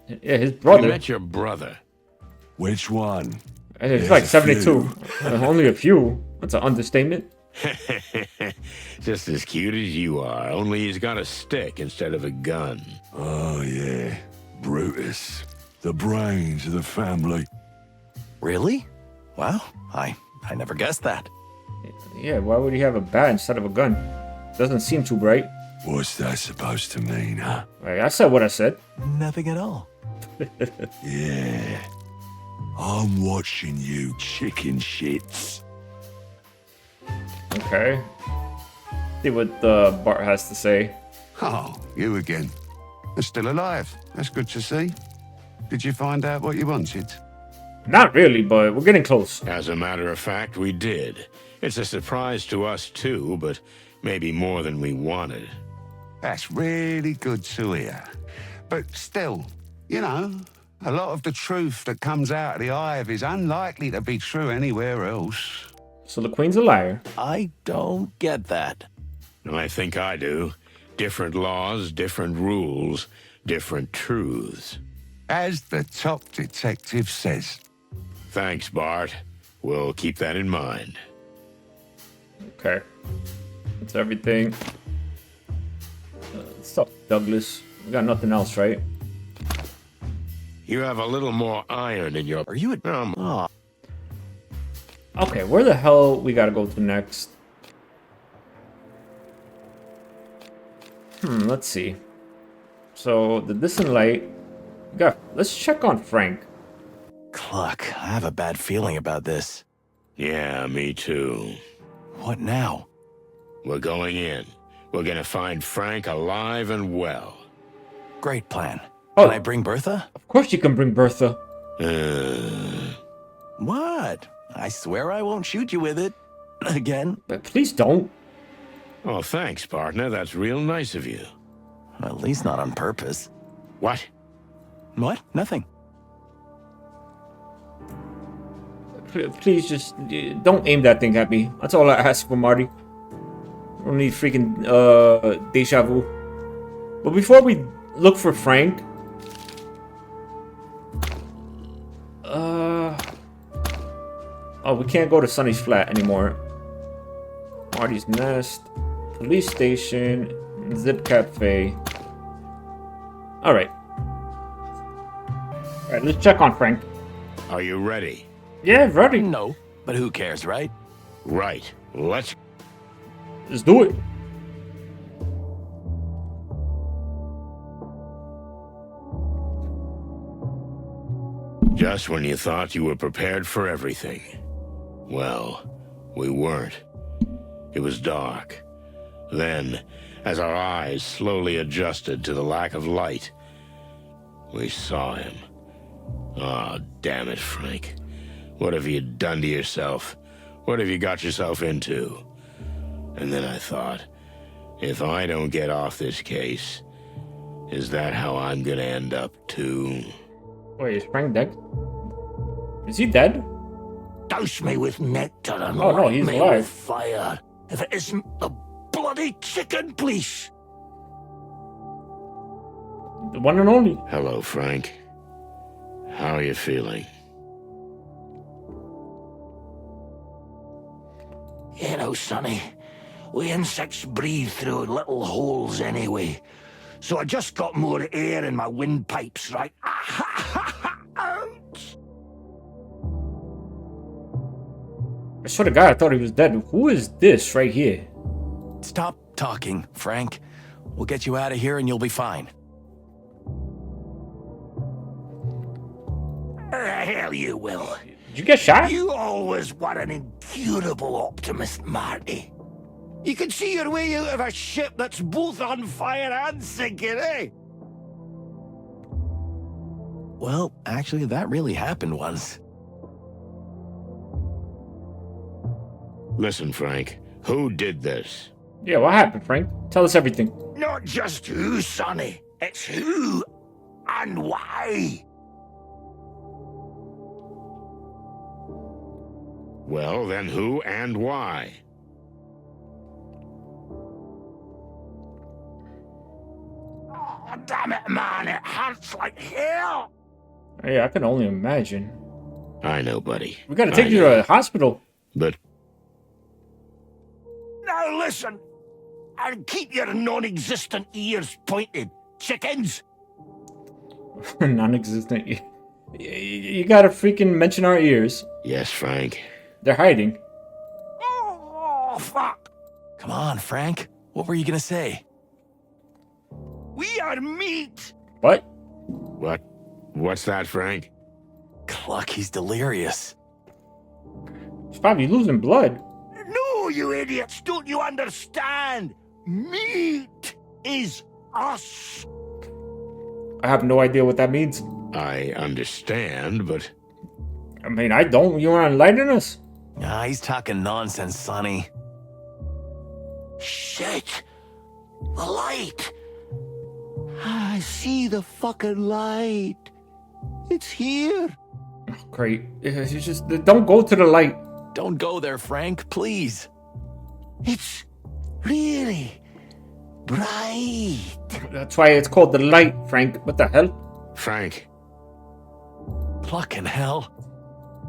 Yeah, his We brother. met your brother. Which one? It's There's like a 72. Only a few. That's an understatement. Just as cute as you are, only he's got a stick instead of a gun. Oh, yeah. Brutus. The brains of the family. Really? Wow, I never guessed that. Yeah, why would he have a bat instead of a gun? Doesn't seem too bright. What's that supposed to mean, huh? Hey, I said what I said. Nothing at all. Yeah. I'm watching you, chicken shits. Okay. See what Bart has to say. Oh, you again. You're still alive. That's good to see. Did you find out what you wanted? Not really, but we're getting close. As a matter of fact, we did. It's a surprise to us too, but maybe more than we wanted. That's really good to hear. But still, you know, a lot of the truth that comes out of the Hive is unlikely to be true anywhere else. So the Queen's a liar. I don't get that. I think I do. Different laws, different rules, different truths. As the top detective says. Thanks, Bart. We'll keep that in mind. Okay. That's everything. Stop, Douglas. We got nothing else, right? You have a little more iron in your... Are you a... Oh, Okay, where the hell we gotta go to next? Let's see. So, the distant light. Let's check on Frank. Cluck, I have a bad feeling about this. Yeah, me too. What now? We're going in. We're gonna find Frank alive and well. Great plan. Oh. Can I bring Bertha? Of course you can bring Bertha. What? I swear I won't shoot you with it. Again? But please don't. Oh, thanks, partner. That's real nice of you. At least not on purpose. What? What? Nothing. Please just don't aim that thing at me. That's all I ask for, Marty. I don't need freaking deja vu. But before we look for Frank, oh, we can't go to Sunny's flat anymore. Marty's nest, police station, Zip Cafe. All right, let's check on Frank. Are you ready? Yeah, ready. No, but who cares, right? Right. Let's... Let's do it. Just when you thought you were prepared for everything. Well, we weren't. It was dark. Then, as our eyes slowly adjusted to the lack of light, we saw him. Ah, damn it, Frank. What have you done to yourself? What have you got yourself into? And then I thought, if I don't get off this case, is that how I'm gonna end up too? Wait, is Frank dead? Is he dead? Douse me with nectar and Oh, no, light he's me alive. with fire. If it isn't the bloody chicken police. The one and only. Hello, Frank. How are you feeling? You know, Sonny, we insects breathe through little holes anyway. So I just got more air in my windpipes, right? Ouch! I swear to God, I thought he was dead. Who is this right here? Stop talking, Frank. We'll get you out of here and you'll be fine. Hell you will. Did you get shot? You always were an incurable optimist, Marty. You can see your way out of a ship that's both on fire and sinking, eh? Well, actually, that really happened once. Listen, Frank. Who did this? Yeah, what happened, Frank? Tell us everything. Not just who, Sonny. It's who and why. Well, then who and why? Oh, damn it, man. It hurts like hell. Yeah, I can only imagine. I know, buddy. We gotta take you to a hospital. But Now listen. And keep your non-existent ears pointed, chickens. Non-existent. You gotta freaking mention our ears. yes, Frank. They're hiding. Oh, fuck. Come on, Frank. What were you gonna say? We are meat! What? What's that, Frank? Cluck, he's delirious. He's probably losing blood. No, you idiots! Don't you understand? Meat is us! I have no idea what that means. I understand, but I mean, I don't. You want to enlighten us? Ah, he's talking nonsense, Sonny. Shit! The light! I see the fucking light. It's here. Oh, great. You just don't go to the light. Don't go there, Frank, please. It's really bright. That's why it's called the light, Frank. What the hell? Frank. Fucking hell.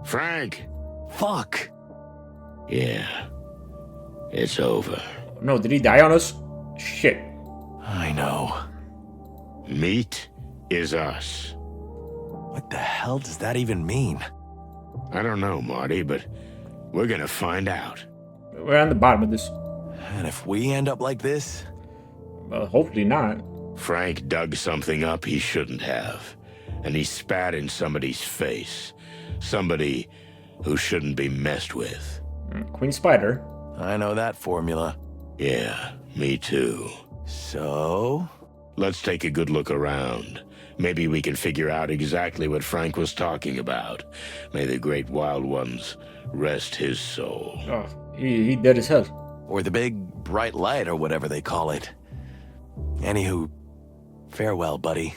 Frank! Fuck. Yeah. It's over. No, did he die on us? Shit. I know. Meat is us. What the hell does that even mean? I don't know, Marty, but we're gonna find out. We're on the bottom of this. And if we end up like this? Well, hopefully not. Frank dug something up he shouldn't have, and he spat in somebody's face. Somebody who shouldn't be messed with. Queen Spider. I know that formula. Yeah, me too. So? Let's take a good look around. Maybe we can figure out exactly what Frank was talking about. May the great wild ones rest his soul. Oh, he dead as hell. Or the big bright light or whatever they call it. Anywho, farewell, buddy.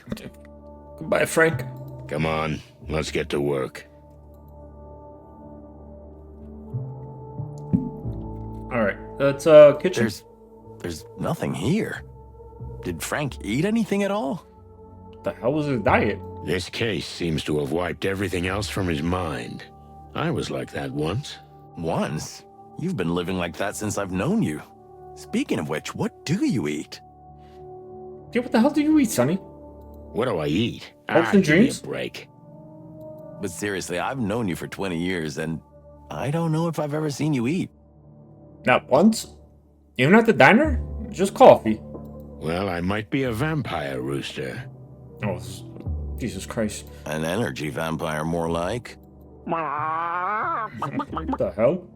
Goodbye, Frank. Come on, let's get to work. Alright, that's kitchen. There's nothing here. Did Frank eat anything at all? What the hell was his diet? This case seems to have wiped everything else from his mind. I was like that once. Once? You've been living like that since I've known you. Speaking of which, what do you eat? Yeah, what the hell do you eat, Sonny? What do I eat? Hopes and give me dreams? a break. But seriously, I've known you for 20 years, and I don't know if I've ever seen you eat. Not once? Even at the diner? Just coffee. Well, I might be a vampire, Rooster. Oh, Jesus Christ. An energy vampire, more like. What the hell?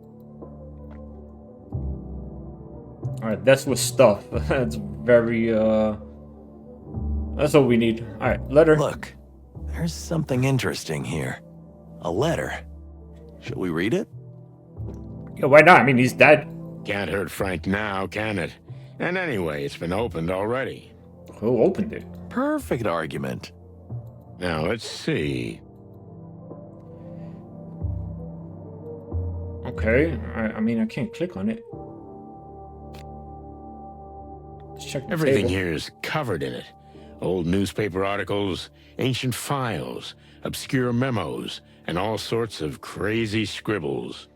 Alright, that's with stuff. That's very, that's what we need. Alright, letter. Look, there's something interesting here. A letter. Shall we read it? Yeah, why not? I mean, he's dead. Can't hurt Frank now, can it? And anyway, it's been opened already. Who opened it? Perfect argument. Now, let's see. Okay, I mean, I can't click on it. Let's check the Everything table. here is covered in it. Old newspaper articles, ancient files, obscure memos, and all sorts of crazy scribbles.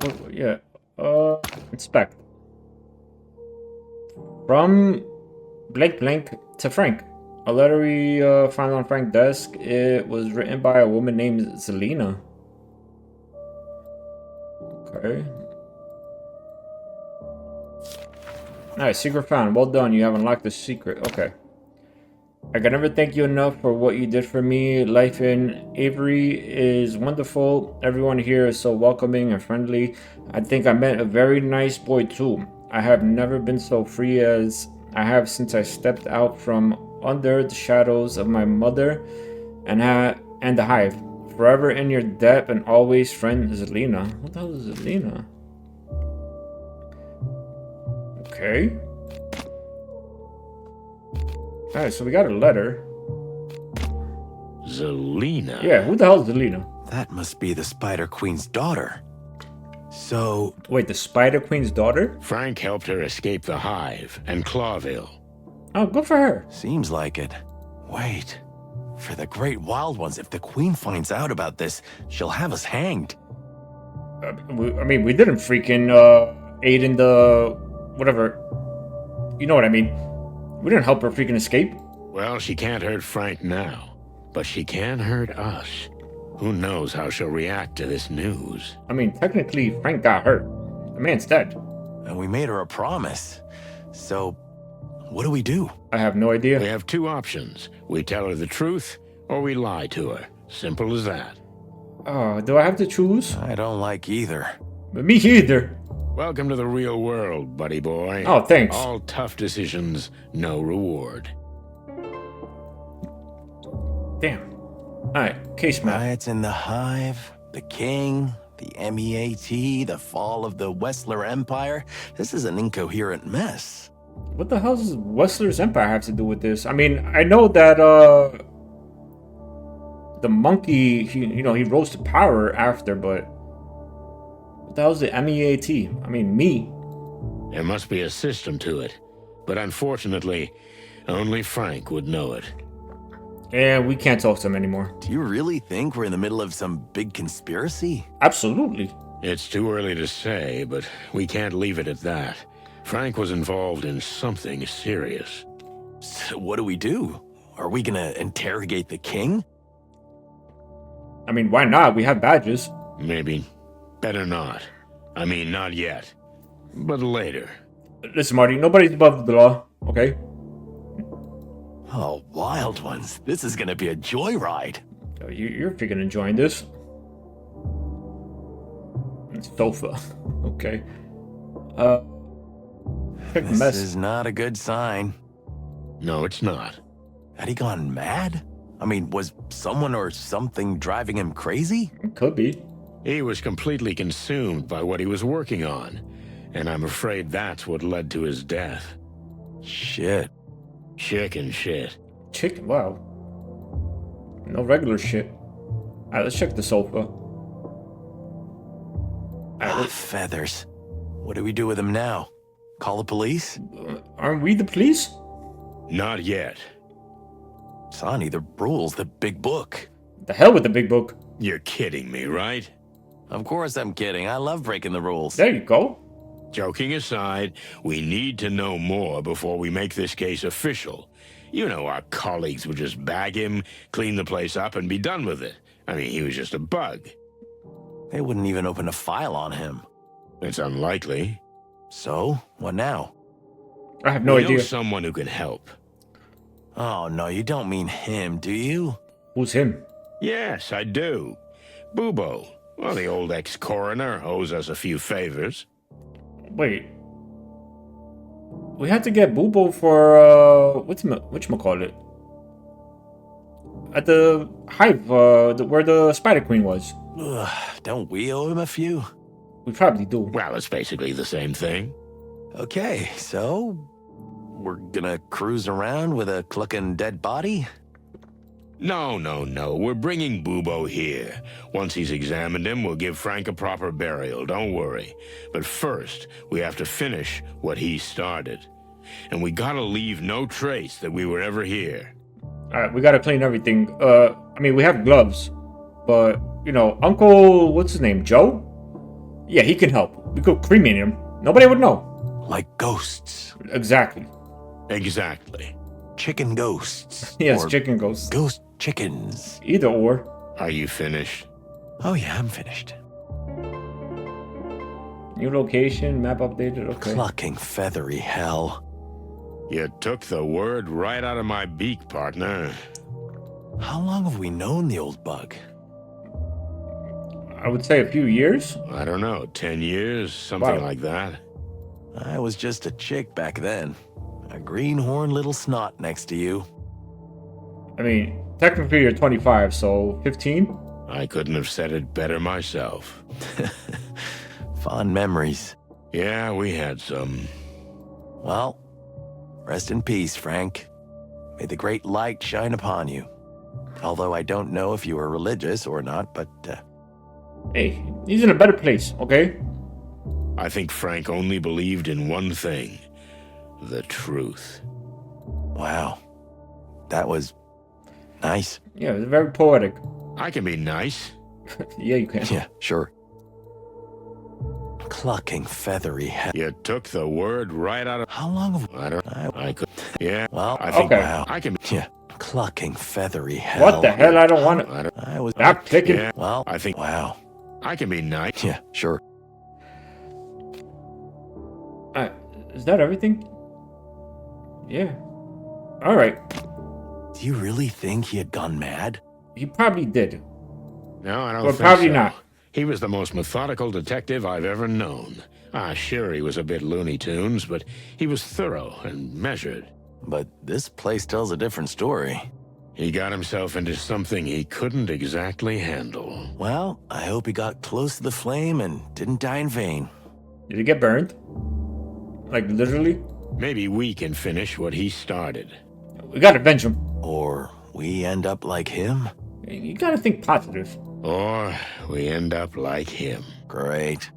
Oh, yeah. Inspect. From blank blank to Frank. A letter we found on Frank's desk. It was written by a woman named Zelina. Okay. Alright, secret found. Well done. You have unlocked the secret. Okay. I can never thank you enough for what you did for me. Life in Avery is wonderful. Everyone here is so welcoming and friendly. I think I met a very nice boy too. I have never been so free as I have since I stepped out from under the shadows of my mother and the Hive. Forever in your debt and always friend Zelina. What the hell is Zelina? Okay. Alright, so we got a letter. Zelina? Yeah, who the hell is Zelina? That must be the Spider Queen's daughter. So... Wait, the Spider Queen's daughter? Frank helped her escape the Hive and Clawville. Oh, good for her. Seems like it. Wait. For the Great Wild Ones, if the Queen finds out about this, she'll have us hanged. I mean, we didn't freaking aid in the... whatever. You know what I mean. We didn't help her freaking escape. Well, she can't hurt Frank now, but she can hurt us. Who knows how she'll react to this news? I mean, technically, Frank got hurt. The man's dead. And we made her a promise. So, what do we do? I have no idea. We have two options. We tell her the truth, or we lie to her. Simple as that. Oh, do I have to choose? I don't like either. Me either. Welcome to the real world, buddy boy. Oh, thanks. All tough decisions, no reward. Damn. Alright, case map. Riots in the Hive, the King, the MEAT, the fall of the Wessler Empire. This is an incoherent mess. What the hell does Wessler's Empire have to do with this? I mean, I know that, the monkey, he rose to power after, but what the hell's the MEAT? I mean, me. There must be a system to it, but unfortunately, only Frank would know it. And we can't talk to him anymore. Do you really think we're in the middle of some big conspiracy? Absolutely. It's too early to say, but we can't leave it at that. Frank was involved in something serious. So what do we do? Are we gonna interrogate the King? I mean, why not? We have badges. Maybe. Better not. I mean, not yet. But later. Listen, Marty, nobody's above the law, okay? Oh, wild ones. This is gonna be a joyride. You're freaking enjoying this. Sofa. Okay. This mess. is not a good sign. No, it's not. Had he gone mad? I mean, was someone or something driving him crazy? It could be. He was completely consumed by what he was working on, and I'm afraid that's what led to his death. Shit. Chicken shit. Chicken? Wow. No regular shit. Alright, let's check the sofa. Feathers. What do we do with him now? Call the police? Aren't we the police? Not yet. Son, the rules, the big book. The hell with the big book. You're kidding me, right? Of course I'm kidding. I love breaking the rules. There you go. Joking aside, we need to know more before we make this case official. You know, our colleagues would just bag him, clean the place up, and be done with it. I mean, he was just a bug. They wouldn't even open a file on him. It's unlikely. So, what now? I have no We know idea. someone who can help. Oh, no, you don't mean him, do you? Who's him? Yes, I do. Bubo. Well, the old ex-coroner owes us a few favors. Wait. We had to get Bubo for, whatchamacallit? At the Hive, where the Spider Queen was. Ugh, don't we owe him a few? We probably do. Well, it's basically the same thing. Okay, so we're gonna cruise around with a clucking dead body? No. We're bringing Bubo here. Once he's examined him, we'll give Frank a proper burial. Don't worry. But first, we have to finish what he started. And we gotta leave no trace that we were ever here. Alright, we gotta clean everything. I mean, we have gloves. But, Uncle, what's his name, Joe? Yeah, he can help. We could cremate him. Nobody would know. Like ghosts. Exactly. Exactly. Chicken ghosts. Yes, Or chicken ghosts. Ghost chickens. Either or. Are you finished? Oh yeah, I'm finished. New location, map updated, okay. Clucking feathery hell. You took the word right out of my beak, partner. How long have we known the old bug? I would say a few years. I don't know, 10 years, something Wow. like that. I was just a chick back then. A greenhorn little snot next to you. I mean, technically you're 25, so 15? I couldn't have said it better myself. Fond memories. Yeah, we had some. Well, rest in peace, Frank. May the great light shine upon you. Although I don't know if you are religious or not, but Hey, he's in a better place, okay? I think Frank only believed in one thing. The truth. wow. That was nice. Yeah, it's very poetic. I can be nice. Yeah, you can. Yeah, sure. Clucking feathery hell. You took the word right out of... How long have I don't... I could... Yeah, Well, I think... okay. Wow. I can... Yeah. clucking feathery hell. What the hell? I don't want to. I was Stop clicking. Yeah, Well, I think wow. I can be nice. Yeah, sure. Is that everything? Yeah. All right. Do you really think he had gone mad? He probably did. No, I don't Well, think probably so. not. He was the most methodical detective I've ever known. Sure, he was a bit Looney Tunes, but he was thorough and measured. But this place tells a different story. He got himself into something he couldn't exactly handle. Well, I hope he got close to the flame and didn't die in vain. Did he get burned? Like, literally? Maybe we can finish what he started. We gotta avenge him. Or we end up like him? You gotta think positive. Or we end up like him. Great.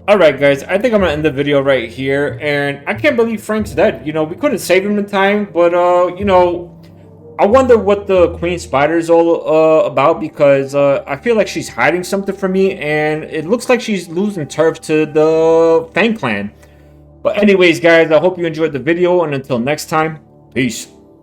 Alright guys, I think I'm gonna end the video right here, and I can't believe Frank's dead. You know, we couldn't save him in time, but you know, I wonder what the Queen Spider is all about, because I feel like she's hiding something from me, and it looks like she's losing turf to the Fang Clan. But anyways guys, I hope you enjoyed the video, and until next time, peace.